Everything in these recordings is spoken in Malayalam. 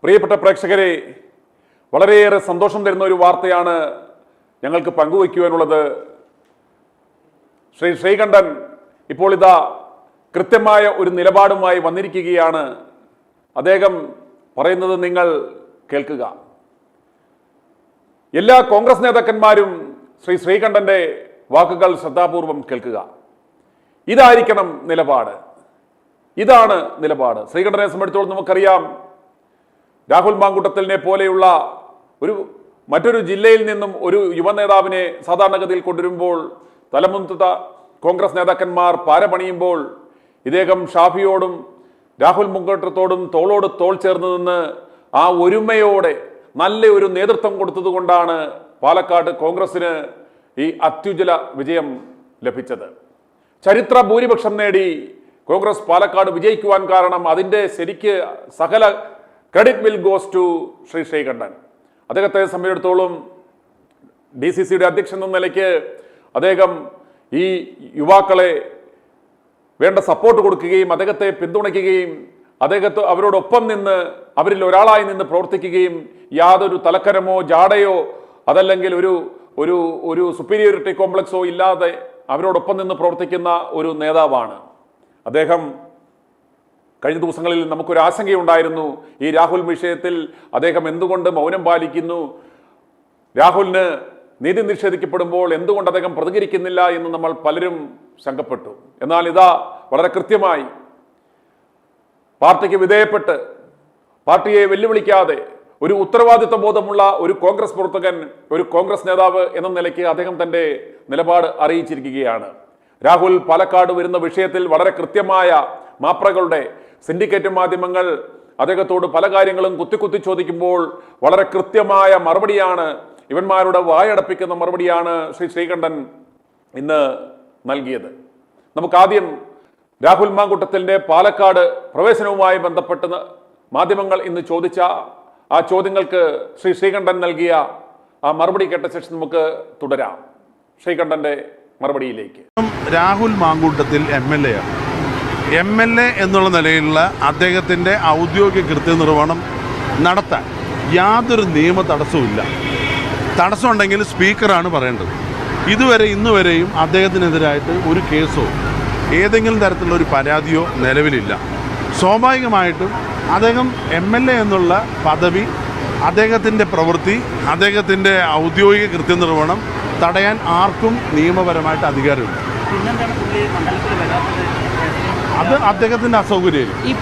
പ്രിയപ്പെട്ട പ്രേക്ഷകരെ, വളരെയേറെ സന്തോഷം തരുന്ന ഒരു വാർത്തയാണ് ഞങ്ങൾക്ക് പങ്കുവയ്ക്കുവാനുള്ളത്. ശ്രീകണ്ഠൻ ഇപ്പോൾ ഇതാ കൃത്യമായ ഒരു നിലപാടുമായി വന്നിരിക്കുകയാണ്. അദ്ദേഹം പറയുന്നത് നിങ്ങൾ കേൾക്കുക. എല്ലാ കോൺഗ്രസ് നേതാക്കന്മാരും ശ്രീകണ്ഠന്റെ വാക്കുകൾ ശ്രദ്ധാപൂർവം കേൾക്കുക. ഇതായിരിക്കണം നിലപാട്. ഇതാണ് നിലപാട്. ശ്രീകണ്ഠനെ സംബന്ധിച്ചോളം നമുക്കറിയാം, രാഹുൽ മാങ്കൂട്ടത്തിലിനെ പോലെയുള്ള മറ്റൊരു ജില്ലയിൽ നിന്നും ഒരു യുവനേതാവിനെ സാധാരണഗതിയിൽ കൊണ്ടുവരുമ്പോൾ തലമുൻത കോൺഗ്രസ് നേതാക്കന്മാർ പാരപണിയുമ്പോൾ ഇദ്ദേഹം ഷാഫിയോടും രാഹുൽ മാങ്കൂട്ടത്തോടും തോളോട് തോൾ ചേർന്ന് നിന്ന് ആ ഒരുമയോടെ നല്ല ഒരു നേതൃത്വം കൊടുത്തതുകൊണ്ടാണ് പാലക്കാട് കോൺഗ്രസിന് ഈ അത്യുജ്വല വിജയം ലഭിച്ചത്. ചരിത്ര ഭൂരിപക്ഷം നേടി കോൺഗ്രസ് പാലക്കാട് വിജയിക്കുവാൻ കാരണം അതിൻ്റെ ശരിക്ക് സകല credit will goes to Sreekandan. അദ്ദേഹത്തെ സംബന്ധിച്ചിടത്തോളം DCCയുടെ അധ്യക്ഷൻ എന്ന നിലയ്ക്ക് അദ്ദേഹം ഈ യുവാക്കളെ വേണ്ട സപ്പോർട്ട് കൊടുക്കുകയും അദ്ദേഹത്തെ പിന്തുണയ്ക്കുകയും അവരോടൊപ്പം നിന്ന് അവരിൽ ഒരാളായി നിന്ന് പ്രവർത്തിക്കുകയും യാതൊരു തലക്കരമോ ജാടയോ അതല്ലെങ്കിൽ ഒരു സുപ്പീരിയോറിറ്റി കോംപ്ലക്സോ ഇല്ലാതെ അവരോടൊപ്പം നിന്ന് പ്രവർത്തിക്കുന്ന ഒരു നേതാവാണ് അദ്ദേഹം. കഴിഞ്ഞ ദിവസങ്ങളിൽ നമുക്കൊരു ആശങ്കയുണ്ടായിരുന്നു, ഈ രാഹുൽ വിഷയത്തിൽ അദ്ദേഹം എന്തുകൊണ്ട് മൗനം പാലിക്കുന്നു, രാഹുലിന് നീതി നിഷേധിക്കപ്പെടുമ്പോൾ എന്തുകൊണ്ട് അദ്ദേഹം പ്രതികരിക്കുന്നില്ല എന്ന് നമ്മൾ പലരും ശങ്കപ്പെട്ടു. എന്നാൽ ഇതാ വളരെ കൃത്യമായി പാർട്ടിക്ക് വിധേയപ്പെട്ട് പാർട്ടിയെ വെല്ലുവിളിക്കാതെ ഒരു ഉത്തരവാദിത്വ ബോധമുള്ള ഒരു കോൺഗ്രസ് പ്രവർത്തകൻ, ഒരു കോൺഗ്രസ് നേതാവ് എന്ന നിലയ്ക്ക് അദ്ദേഹം തൻ്റെ നിലപാട് അറിയിച്ചിരിക്കുകയാണ്. രാഹുൽ പാലക്കാട് വരുന്ന വിഷയത്തിൽ വളരെ കൃത്യമായ മാപ്രകളുടെ സിൻഡിക്കേറ്റ് മാധ്യമങ്ങൾ അദ്ദേഹത്തോട് പല കാര്യങ്ങളും കുത്തി ചോദിക്കുമ്പോൾ വളരെ കൃത്യമായ മറുപടിയാണ്, ഇവന്മാരുടെ വായടപ്പിക്കുന്ന മറുപടിയാണ് ശ്രീകണ്ഠൻ ഇന്ന് നൽകിയത്. നമുക്കാദ്യം രാഹുൽ മാങ്കൂട്ടത്തിൻ്റെ പാലക്കാട് പ്രവേശനവുമായി ബന്ധപ്പെട്ട് മാധ്യമങ്ങൾ ഇന്ന് ചോദിച്ച ആ ചോദ്യങ്ങൾക്ക് ശ്രീകണ്ഠൻ നൽകിയ ആ മറുപടി കേട്ട ശേഷം നമുക്ക് തുടരാം ശ്രീകണ്ഠന്റെ മറുപടിയിലേക്ക്. രാഹുൽ മാങ്കൂട്ടത്തിൽ MLA എന്നുള്ള നിലയിലുള്ള അദ്ദേഹത്തിൻ്റെ ഔദ്യോഗിക കൃത്യനിർവഹണം നടത്താൻ യാതൊരു നിയമ തടസ്സവുമില്ല. തടസ്സമുണ്ടെങ്കിൽ സ്പീക്കറാണ് പറയേണ്ടത്. ഇന്നുവരെയും അദ്ദേഹത്തിനെതിരായിട്ട് ഒരു കേസോ ഏതെങ്കിലും തരത്തിലുള്ള ഒരു പരാതിയോ നിലവിലില്ല. സ്വാഭാവികമായിട്ടും അദ്ദേഹം MLA എന്നുള്ള പദവി, അദ്ദേഹത്തിൻ്റെ പ്രവൃത്തി, അദ്ദേഹത്തിൻ്റെ ഔദ്യോഗിക കൃത്യനിർവഹണം തടയാൻ ആർക്കും നിയമപരമായിട്ട് അധികാരമില്ല. അത് അദ്ദേഹത്തിൻ്റെ അസൗകര്യമായിരിക്കും.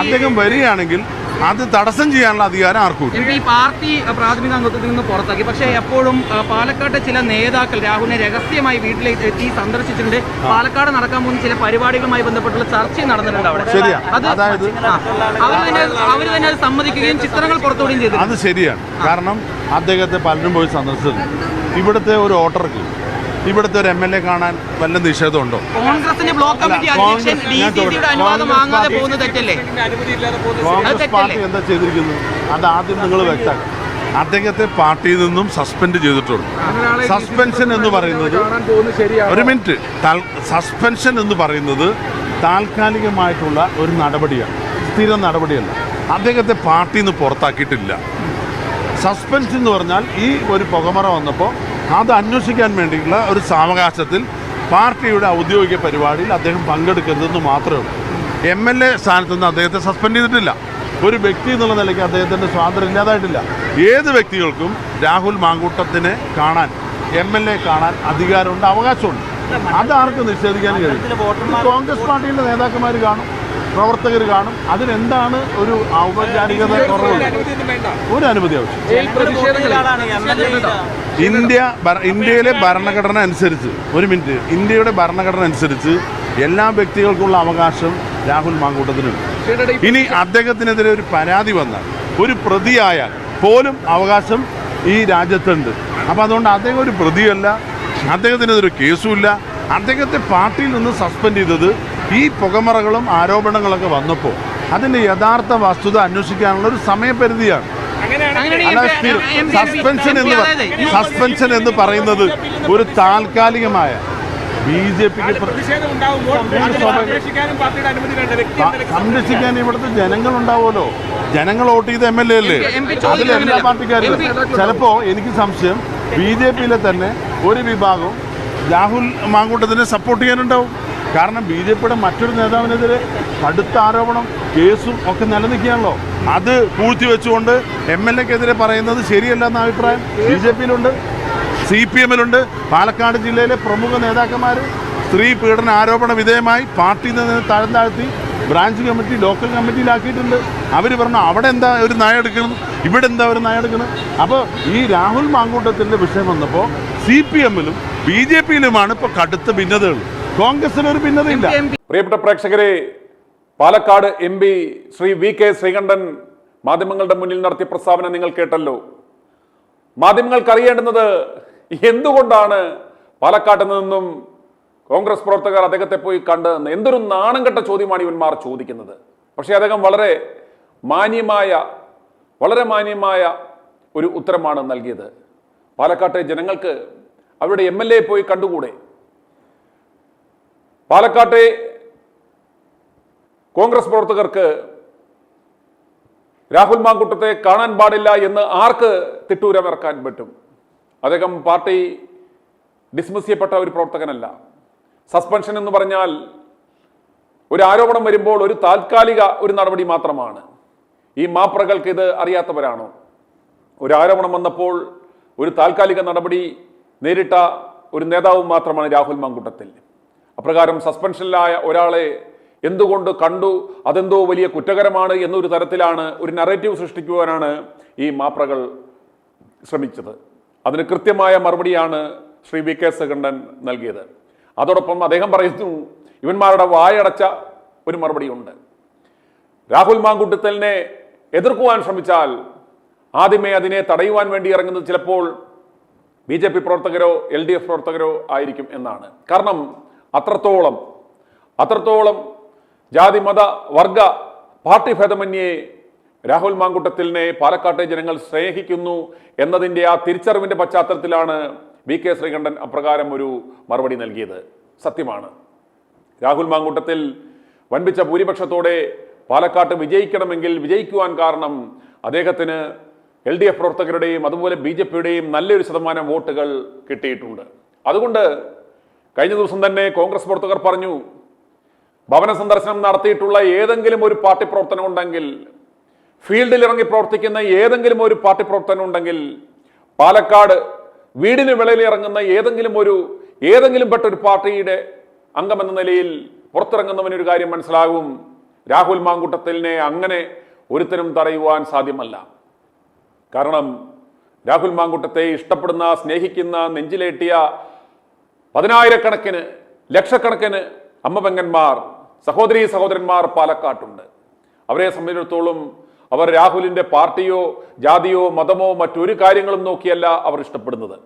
അദ്ദേഹം വരികയാണെങ്കിൽ അത് തടസ്സം ചെയ്യാനുള്ള അധികാരം ആർക്കും. ഈ പാർട്ടി പ്രാഥമിക അംഗത്വത്തിൽ നിന്ന് പുറത്താക്കി, പക്ഷേ എപ്പോഴും പാലക്കാട്ടെ ചില നേതാക്കൾ രാഹുലിനെ രഹസ്യമായി വീട്ടിലേക്ക് എത്തി സന്ദർശിച്ചിട്ടുണ്ട്. പാലക്കാട് നടക്കാൻ പോകുന്ന ചില പരിപാടികളുമായി ബന്ധപ്പെട്ടുള്ള ചർച്ച നടന്നിട്ടുണ്ട് അവിടെ. ശരിയാ, അതായത് അവർ തന്നെ അത് സമ്മതിക്കുകയും ചിത്രങ്ങൾ പുറത്തുവിടുകയും ചെയ്തു. അത് ശരിയാണ്. കാരണം അദ്ദേഹത്തെ പലരും പോയി സന്ദർശിച്ചിട്ടുണ്ട്. ഇവിടുത്തെ ഒരു വോട്ടർക്ക് ഇവിടുത്തെ ഒരു MLA കാണാൻ വല്ല നിഷേധമുണ്ടോ? കോൺഗ്രസിന്റെ ബ്ലോക്ക് കമ്മിറ്റി അധ്യക്ഷൻ DCCയുടെ അനുവാദം വാങ്ങാതെ പോകുന്നത് തെറ്റല്ലേ? കോൺഗ്രസ് പാർട്ടി എന്താ ചെയ്തിരിക്കുന്നത് അത് ആദ്യം നിങ്ങൾ വ്യക്തമാക്കുക. അദ്ദേഹത്തെ പാർട്ടിയിൽ നിന്നും സസ്പെൻഡ് ചെയ്തിട്ടുണ്ട്. സസ്പെൻഷൻ എന്ന് പറയുന്നത് സസ്പെൻഷൻ എന്ന് പറയുന്നത് താൽക്കാലികമായിട്ടുള്ള ഒരു നടപടിയാണ്, സ്ഥിരം നടപടിയല്ല. അദ്ദേഹത്തെ പാർട്ടിയിൽ നിന്ന് പുറത്താക്കിയിട്ടില്ല. സസ്പെൻഷൻ എന്ന് പറഞ്ഞാൽ ഈ ഒരു പുകമറ വന്നപ്പോൾ അത് അന്വേഷിക്കാൻ വേണ്ടിയുള്ള ഒരു സാവകാശത്തിൽ പാർട്ടിയുടെ ഔദ്യോഗിക പരിപാടിയിൽ അദ്ദേഹം പങ്കെടുക്കരുതെന്ന് മാത്രമേ ഉള്ളൂ. MLA സ്ഥാനത്ത് നിന്ന് അദ്ദേഹത്തെ സസ്പെൻഡ് ചെയ്തിട്ടില്ല. ഒരു വ്യക്തി എന്നുള്ള നിലയ്ക്ക് അദ്ദേഹത്തിൻ്റെ സ്വാതന്ത്ര്യം ഇല്ലാതായിട്ടില്ല. ഏത് വ്യക്തികൾക്കും രാഹുൽ മാങ്കൂട്ടത്തിനെ കാണാൻ, MLA കാണാൻ അധികാരമുണ്ട്, അവകാശമുണ്ട്. അതാർക്കും നിഷേധിക്കാൻ കഴിയും. കോൺഗ്രസ് പാർട്ടിയിലെ നേതാക്കന്മാർ കാണും, പ്രവർത്തകർ കാണും. അതിനെന്താണ് ഒരു ഔപചാരികത കുറവുള്ളത്? ഒരു അനുമതി ആവശ്യം. ഇന്ത്യയിലെ ഭരണഘടന അനുസരിച്ച് ഇന്ത്യയുടെ ഭരണഘടന അനുസരിച്ച് എല്ലാ വ്യക്തികൾക്കുള്ള അവകാശം രാഹുൽ മാങ്കൂട്ടത്തിനുണ്ട്. ഇനി അദ്ദേഹത്തിനെതിരെ ഒരു പരാതി വന്നാൽ, ഒരു പ്രതിയായാൽ പോലും അവകാശം ഈ രാജ്യത്തുണ്ട്. അപ്പോൾ അതുകൊണ്ട് അദ്ദേഹം ഒരു പ്രതിയല്ല, അദ്ദേഹത്തിനെതിരെ കേസുമില്ല. അദ്ദേഹത്തെ പാർട്ടിയിൽ നിന്ന് സസ്പെൻഡ് ചെയ്തത് ഈ പുകമറകളും ആരോപണങ്ങളൊക്കെ വന്നപ്പോൾ അതിൻ്റെ യഥാർത്ഥ വസ്തുത അന്വേഷിക്കാനുള്ള ഒരു സമയപരിധിയാണ്. സസ്പെൻഷൻ എന്ന് പറയുന്നത് ഒരു താൽക്കാലികമായ BJPക്ക് സംരക്ഷിക്കാൻ ഇവിടുത്തെ ജനങ്ങളുണ്ടാവുമല്ലോ. ജനങ്ങൾ വോട്ട് ചെയ്ത MLA അല്ലേ, അതിലെല്ലാ പാർട്ടിക്കാരും. ചിലപ്പോ എനിക്ക് സംശയം BJPയിലെ തന്നെ ഒരു വിഭാഗം രാഹുൽ മാങ്കൂട്ടത്തിനെ സപ്പോർട്ട് ചെയ്യാനുണ്ടാവും. കാരണം BJPയുടെ മറ്റൊരു നേതാവിനെതിരെ കടുത്ത ആരോപണം കേസും ഒക്കെ നിലനിൽക്കുകയാണല്ലോ. അത് പൂഴ്ത്തിവെച്ചുകൊണ്ട് MLAക്കെതിരെ പറയുന്നത് ശരിയല്ല എന്ന അഭിപ്രായം BJPയിലുണ്ട്, CPMലുണ്ട്. പാലക്കാട് ജില്ലയിലെ പ്രമുഖ നേതാക്കന്മാർ സ്ത്രീ പീഡന ആരോപണ വിധേയമായി പാർട്ടിയിൽ നിന്ന് താഴ്ത്തി ബ്രാഞ്ച് കമ്മിറ്റി, ലോക്കൽ കമ്മിറ്റിയിലാക്കിയിട്ടുണ്ട്. അവർ പറഞ്ഞു അവിടെ എന്താ ഒരു നയം എടുക്കണം, ഇവിടെ എന്താ ഒരു നയം എടുക്കണം. അപ്പോൾ ഈ രാഹുൽ മാങ്കൂട്ടത്തിൻ്റെ വിഷയം വന്നപ്പോൾ CPMലും BJPയിലുമാണ് ഇപ്പോൾ കടുത്ത ഭിന്നതകൾ. കോൺഗ്രസിനൊരു ഭിന്നതയില്ല. പ്രിയപ്പെട്ട പ്രേക്ഷകരെ, പാലക്കാട് MP ശ്രീ VK ശ്രീകണ്ഠൻ മാധ്യമങ്ങളുടെ മുന്നിൽ നടത്തിയ പ്രസ്താവന നിങ്ങൾ കേട്ടല്ലോ. മാധ്യമങ്ങൾക്ക് അറിയേണ്ടുന്നത് എന്തുകൊണ്ടാണ് പാലക്കാട്ട് നിന്നും കോൺഗ്രസ് പ്രവർത്തകർ അദ്ദേഹത്തെ പോയി കണ്ടതെന്ന്. എന്തൊരു നാണം കെട്ട ചോദ്യമാണ് ഇവന്മാർ ചോദിക്കുന്നത്. പക്ഷേ അദ്ദേഹം വളരെ മാന്യമായ ഒരു ഉത്തരമാണ് നൽകിയത്. പാലക്കാട്ടെ ജനങ്ങൾക്ക് അവരുടെ MLA പോയി കണ്ടുകൂടെ? പാലക്കാട്ടെ കോൺഗ്രസ് പ്രവർത്തകർക്ക് രാഹുൽ മാങ്കൂട്ടത്തെ കാണാൻ പാടില്ല എന്ന് ആർക്ക് തിട്ടൂരമിറക്കാൻ പറ്റും? അദ്ദേഹം പാർട്ടി ഡിസ്മിസ് ചെയ്യപ്പെട്ട ഒരു പ്രവർത്തകനല്ല. സസ്പെൻഷൻ എന്ന് പറഞ്ഞാൽ ഒരു ആരോപണം വരുമ്പോൾ ഒരു താൽക്കാലിക ഒരു നടപടി മാത്രമാണ്. ഈ മാപ്രകൾക്ക് ഇത് അറിയാത്തവരാണോ? ഒരു ആരോപണം വന്നപ്പോൾ ഒരു താൽക്കാലിക നടപടി നേരിട്ട ഒരു നേതാവ് മാത്രമാണ് രാഹുൽ മാങ്കൂട്ടത്തിൽ. അപ്രകാരം സസ്പെൻഷനിലായ ഒരാളെ എന്തുകൊണ്ട് കണ്ടു, അതെന്തോ വലിയ കുറ്റകരമാണ് എന്നൊരു തരത്തിലാണ് ഒരു നറേറ്റീവ് സൃഷ്ടിക്കുവാനാണ് ഈ മാപ്രകൾ ശ്രമിച്ചത്. അതിന് കൃത്യമായ മറുപടിയാണ് ശ്രീ VK ശ്രീകണ്ഠൻ നൽകിയത്. അതോടൊപ്പം അദ്ദേഹം പറയുന്നു, ഇവന്മാരുടെ വായടച്ച ഒരു മറുപടിയുണ്ട്. രാഹുൽ മാങ്കൂട്ടത്തിനെ എതിർക്കുവാൻ ശ്രമിച്ചാൽ ആദ്യമേ അതിനെ തടയുവാൻ വേണ്ടി ഇറങ്ങുന്നത് ചിലപ്പോൾ BJP പ്രവർത്തകരോ LDF പ്രവർത്തകരോ ആയിരിക്കും എന്നാണ്. കാരണം അത്രത്തോളം ജാതി മത വർഗ പാർട്ടി ഭേദമന്യേ രാഹുൽ മാങ്കൂട്ടത്തിനെ പാലക്കാട്ടെ ജനങ്ങൾ സ്നേഹിക്കുന്നു എന്നതിൻ്റെ ആ തിരിച്ചറിവിൻ്റെ പശ്ചാത്തലത്തിലാണ് VK ശ്രീകണ്ഠൻ അപ്രകാരം ഒരു മറുപടി നൽകിയത്. സത്യമാണ്, രാഹുൽ മാങ്കൂട്ടത്തിൽ വൻപിച്ച ഭൂരിപക്ഷത്തോടെ പാലക്കാട്ട് വിജയിക്കണമെങ്കിൽ വിജയിക്കുവാൻ കാരണം അദ്ദേഹത്തിന് LDF പ്രവർത്തകരുടെയും അതുപോലെ BJPയുടെയും നല്ലൊരു ശതമാനം വോട്ടുകൾ കിട്ടിയിട്ടുണ്ട്. അതുകൊണ്ട് കഴിഞ്ഞ ദിവസം തന്നെ കോൺഗ്രസ് പ്രവർത്തകർ പറഞ്ഞു, ഭവന സന്ദർശനം നടത്തിയിട്ടുള്ള ഏതെങ്കിലും ഒരു പാർട്ടി പ്രവർത്തനം ഉണ്ടെങ്കിൽ, ഫീൽഡിൽ ഇറങ്ങി പ്രവർത്തിക്കുന്ന ഏതെങ്കിലും ഒരു പാർട്ടി പ്രവർത്തനം ഉണ്ടെങ്കിൽ, പാലക്കാട് വീടിന് വെളിയിൽ ഇറങ്ങുന്ന ഏതെങ്കിലും പെട്ട ഒരു പാർട്ടിയുടെ അംഗമെന്ന നിലയിൽ പുറത്തിറങ്ങുന്നവനൊരു കാര്യം മനസ്സിലാകും, രാഹുൽ മാങ്കൂട്ടത്തിനെ അങ്ങനെ ഒരുത്തരും തടയുവാൻ സാധ്യമല്ല. കാരണം രാഹുൽ മാങ്കൂട്ടത്തെ ഇഷ്ടപ്പെടുന്ന, സ്നേഹിക്കുന്ന, നെഞ്ചിലേറ്റിയ പതിനായിരക്കണക്കിന് ലക്ഷക്കണക്കിന് അമ്മപെങ്ങന്മാർ, സഹോദരീ സഹോദരന്മാർ പാലക്കാട്ടുണ്ട്. അവരെ സംബന്ധിച്ചിടത്തോളം അവർ രാഹുലിന്റെ പാർട്ടിയോ ജാതിയോ മതമോ മറ്റൊരു കാര്യങ്ങളും നോക്കിയല്ല അവർ ഇഷ്ടപ്പെടുന്നത്.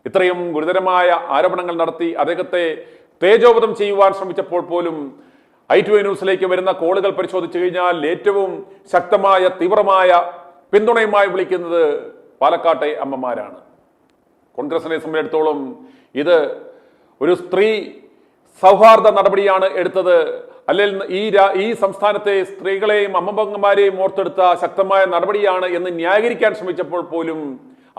ഇത്രയും ഗുരുതരമായ ആരോപണങ്ങൾ നടത്തി അദ്ദേഹത്തെ തേജോവധം ചെയ്യുവാൻ ശ്രമിച്ചപ്പോൾ പോലും i2i ന്യൂസിലേക്ക് വരുന്ന കോളുകൾ പരിശോധിച്ചു കഴിഞ്ഞാൽ ഏറ്റവും ശക്തമായ തീവ്രമായ പിന്തുണയുമായി വിളിക്കുന്നത് പാലക്കാട്ടെ അമ്മമാരാണ്. കോൺഗ്രസിനെ സംബന്ധിച്ചിടത്തോളം ഇത് ഒരു സ്ത്രീ സൗഹാർദ്ദ നടപടിയാണ് എടുത്തത്, അല്ലെങ്കിൽ ഈ സംസ്ഥാനത്തെ സ്ത്രീകളെയും അമ്മപെങ്ങന്മാരെയും ഓർത്തെടുത്ത ശക്തമായ നടപടിയാണ് എന്ന് ന്യായീകരിക്കാൻ ശ്രമിച്ചപ്പോൾ പോലും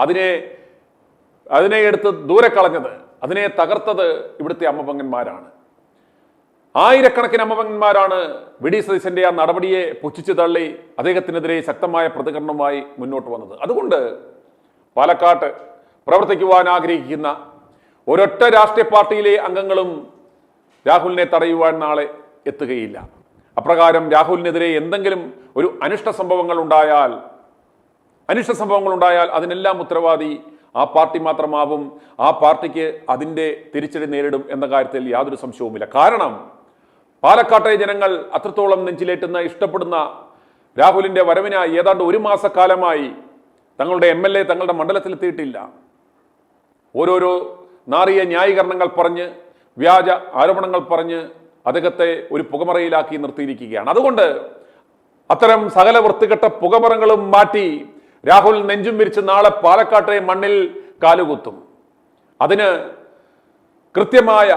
അതിനെ എടുത്ത് ദൂരെ കളഞ്ഞത്, അതിനെ തകർത്തത് ഇവിടുത്തെ അമ്മപെങ്ങന്മാരാണ്. ആയിരക്കണക്കിന് അമ്മപെങ്ങന്മാരാണ് VD സതീശന്റെ ആ നടപടിയെ പുച്ഛിച്ചു തള്ളി അദ്ദേഹത്തിനെതിരെ ശക്തമായ പ്രതികരണവുമായി മുന്നോട്ട് വന്നത്. അതുകൊണ്ട് പാലക്കാട്ട് പ്രവർത്തിക്കുവാൻ ആഗ്രഹിക്കുന്ന ഒരൊറ്റ രാഷ്ട്രീയ പാർട്ടിയിലെ അംഗങ്ങളും രാഹുലിനെ തടയുവാൻ നാളെ എത്തുകയില്ല. അപ്രകാരം രാഹുലിനെതിരെ എന്തെങ്കിലും ഒരു അനിഷ്ട സംഭവങ്ങൾ ഉണ്ടായാൽ അതിനെല്ലാം ഉത്തരവാദി ആ പാർട്ടി മാത്രമാവും. ആ പാർട്ടിക്ക് അതിൻ്റെ തിരിച്ചടി നേരിടും എന്ന കാര്യത്തിൽ യാതൊരു സംശയവുമില്ല. കാരണം പാലക്കാട്ടെ ജനങ്ങൾ അത്രത്തോളം നെഞ്ചിലേറ്റുന്ന, ഇഷ്ടപ്പെടുന്ന രാഹുലിന്റെ വരവിനായി ഏതാണ്ട് 1 മാസക്കാലമായി തങ്ങളുടെ MLA തങ്ങളുടെ മണ്ഡലത്തിലെത്തിയിട്ടില്ല. ഓരോരോ നാറിയ ന്യായീകരണങ്ങൾ പറഞ്ഞ്, വ്യാജ ആരോപണങ്ങൾ പറഞ്ഞ് അദ്ദേഹത്തെ ഒരു പുകമറയിലാക്കി നിർത്തിയിരിക്കുകയാണ്. അതുകൊണ്ട് അത്തരം സകല വൃത്തികെട്ട പുകമറങ്ങളും മാറ്റി രാഹുൽ നെഞ്ചും വിരിച്ച് നാളെ പാലക്കാട്ടെ മണ്ണിൽ കാലുകുത്തും. അതിന് കൃത്യമായ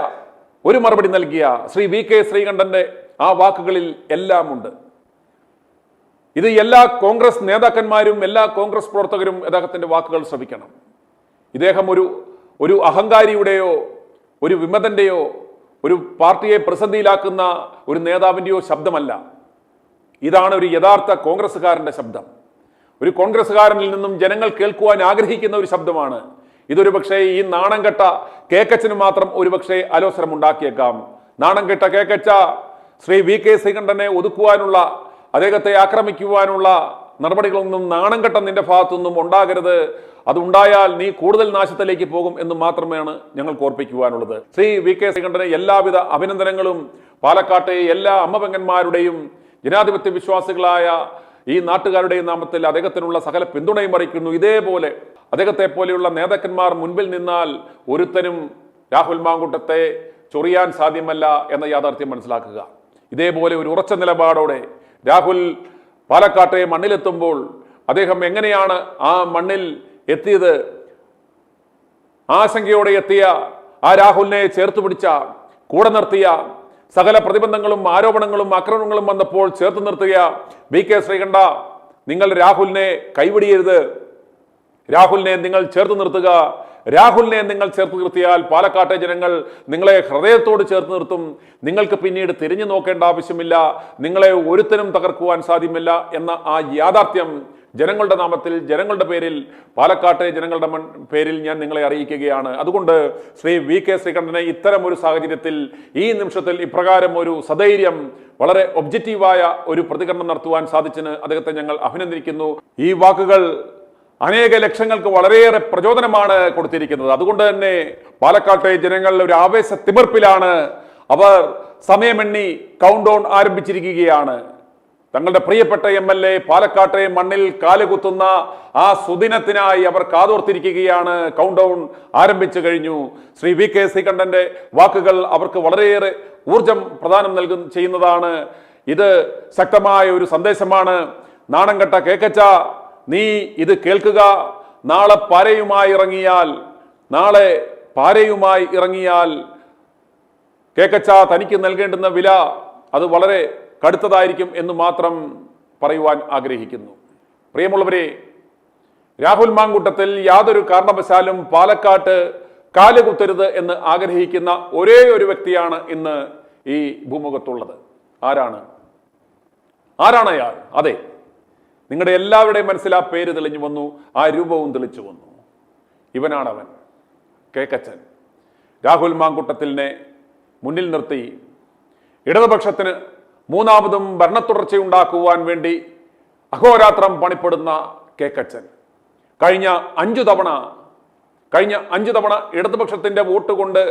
ഒരു മറുപടി നൽകിയ ശ്രീ VK ശ്രീകണ്ഠന്റെ ആ വാക്കുകളിൽ എല്ലാം ഉണ്ട്. ഇത് എല്ലാ കോൺഗ്രസ് നേതാക്കന്മാരും എല്ലാ കോൺഗ്രസ് പ്രവർത്തകരും അദ്ദേഹത്തിന്റെ വാക്കുകൾ ശ്രവിക്കണം. ഇദ്ദേഹം ഒരു അഹങ്കാരിയുടെയോ ഒരു വിമതന്റെയോ ഒരു പാർട്ടിയെ പ്രതിസന്ധിയിലാക്കുന്ന ഒരു നേതാവിൻ്റെയോ ശബ്ദമല്ല. ഇതാണ് ഒരു യഥാർത്ഥ കോൺഗ്രസ്സുകാരന്റെ ശബ്ദം. ഒരു കോൺഗ്രസ്സുകാരനിൽ നിന്നും ജനങ്ങൾ കേൾക്കുവാൻ ആഗ്രഹിക്കുന്ന ഒരു ശബ്ദമാണ്. ഇതൊരു പക്ഷേ ഈ നാണം കെട്ട കേക്കച്ചന് മാത്രം ഒരുപക്ഷെ അലോസരം ഉണ്ടാക്കിയേക്കാം. നാണം കെട്ട കേക്കച്ച ശ്രീ VK ശ്രീകണ്ഠനെ ഒതുക്കുവാനുള്ള, അദ്ദേഹത്തെ ആക്രമിക്കുവാനുള്ള നടപടികളൊന്നും നാണം കെട്ട നിന്റെ ഭാഗത്തൊന്നും ഉണ്ടാകരുത്. അതുണ്ടായാൽ നീ കൂടുതൽ നാശത്തിലേക്ക് പോകും എന്ന് മാത്രമാണ് ഞങ്ങൾക്ക് ഓർപ്പിക്കുവാനുള്ളത്. ശ്രീ VK ശ്രീകണ്ഠന് എല്ലാവിധ അഭിനന്ദനങ്ങളും പാലക്കാട്ടെ എല്ലാ അമ്മപെങ്ങന്മാരുടെയും ജനാധിപത്യ വിശ്വാസികളായ ഈ നാട്ടുകാരുടെയും നാമത്തിൽ അദ്ദേഹത്തിനുള്ള സകല പിന്തുണയും അറിയിക്കുന്നു. ഇതേപോലെ അദ്ദേഹത്തെ പോലെയുള്ള നേതാക്കന്മാർ മുൻപിൽ നിന്നാൽ ഒരുത്തനും രാഹുൽ മാങ്കൂട്ടത്തെ ചൊറിയാൻ സാധ്യമല്ല എന്ന യാഥാർത്ഥ്യം മനസ്സിലാക്കുക. ഇതേപോലെ ഒരു ഉറച്ച നിലപാടോടെ രാഹുൽ പാലക്കാട്ടെ മണ്ണിലെത്തുമ്പോൾ അദ്ദേഹം എങ്ങനെയാണ് ആ മണ്ണിൽ എത്തിയത്, ആശങ്കയോടെ എത്തിയ ആ രാഹുലിനെ ചേർത്ത് പിടിച്ച, കൂടെ നിർത്തിയ, സകല പ്രതിബന്ധങ്ങളും ആരോപണങ്ങളും ആക്രമണങ്ങളും വന്നപ്പോൾ ചേർത്ത് നിർത്തിയ VK ശ്രീകണ്ഠ, നിങ്ങൾ രാഹുലിനെ കൈവിടിയരുത്. രാഹുലിനെ നിങ്ങൾ ചേർത്ത് നിർത്തുക. രാഹുലിനെ നിങ്ങൾ ചേർത്ത് നിർത്തിയാൽ പാലക്കാട്ടെ ജനങ്ങൾ നിങ്ങളെ ഹൃദയത്തോട് ചേർത്ത് നിർത്തും. നിങ്ങൾക്ക് പിന്നീട് തിരിഞ്ഞു നോക്കേണ്ട ആവശ്യമില്ല. നിങ്ങളെ ഒരുത്തനും തകർക്കുവാൻ സാധ്യമല്ല എന്ന ആ യാഥാർത്ഥ്യം ജനങ്ങളുടെ നാമത്തിൽ, ജനങ്ങളുടെ പേരിൽ, പാലക്കാട്ടെ ജനങ്ങളുടെ പേരിൽ ഞാൻ നിങ്ങളെ അറിയിക്കുകയാണ്. അതുകൊണ്ട് ശ്രീ VK ശ്രീകണ്ഠനെ ഇത്തരം ഒരു സാഹചര്യത്തിൽ ഈ നിമിഷത്തിൽ ഇപ്രകാരം ഒരു സധൈര്യം, വളരെ ഒബ്ജക്റ്റീവായ ഒരു പ്രതികരണം നടത്തുവാൻ സാധിച്ചതിന് അദ്ദേഹത്തെ ഞങ്ങൾ അഭിനന്ദിക്കുന്നു. ഈ വാക്കുകൾ അനേക ലക്ഷങ്ങൾക്ക് വളരെയേറെ പ്രചോദനമാണ് കൊടുത്തിരിക്കുന്നത്. അതുകൊണ്ട് തന്നെ പാലക്കാട്ടെ ജനങ്ങൾ ഒരു ആവേശ തിമിർപ്പിലാണ്. അവർ സമയമെണ്ണി കൗണ്ട് ഡൗൺ ആരംഭിച്ചിരിക്കുകയാണ്. തങ്ങളുടെ പ്രിയപ്പെട്ട MLA പാലക്കാട്ടെ മണ്ണിൽ കാലുകുത്തുന്ന ആ സുദിനത്തിനായി അവർ കാതോർത്തിരിക്കുകയാണ്. കൗണ്ട് ഡൗൺ ആരംഭിച്ചു കഴിഞ്ഞു. ശ്രീ VK ശ്രീകണ്ഠന്റെ വാക്കുകൾ അവർക്ക് വളരെയേറെ ഊർജം പ്രദാനം ചെയ്യുന്നതാണ്. ഇത് ശക്തമായ ഒരു സന്ദേശമാണ്. നാണം കെട്ട കേക്കച്ച, നീ ഇത് കേൾക്കുക. നാളെ പാരയുമായി ഇറങ്ങിയാൽ കേക്കച്ച തനിക്ക് നൽകേണ്ടുന്ന വില അത് വളരെ കടുത്തതായിരിക്കും എന്ന് മാത്രം പറയുവാൻ ആഗ്രഹിക്കുന്നു. പ്രിയമുള്ളവരെ, രാഹുൽ മാങ്കൂട്ടത്തിൽ യാതൊരു കാരണവശാലും പാലക്കാട്ട് കാലുകുത്തരുത് എന്ന് ആഗ്രഹിക്കുന്ന ഒരേ ഒരു വ്യക്തിയാണ് ഇന്ന് ഈ ഭൂമുഖത്തുള്ളത്. ആരാണ് അയാൾ? അതെ, നിങ്ങളുടെ എല്ലാവരുടെയും മനസ്സിൽ ആ പേര് തെളിഞ്ഞു വന്നു, ആ രൂപവും തെളിച്ചു വന്നു. ഇവനാണവൻ, കേക്കച്ചൻ. രാഹുൽ മാങ്കൂട്ടത്തിലിനെ മുന്നിൽ നിർത്തി ഇടതുപക്ഷത്തിന് മൂന്നാമതും ഭരണത്തുടർച്ചയുണ്ടാക്കുവാൻ വേണ്ടി അഹോരാത്രം പണിപ്പെടുന്ന കേക്കച്ചൻ കഴിഞ്ഞ അഞ്ചു തവണ ഇടതുപക്ഷത്തിന്റെ വോട്ട് കൊണ്ട്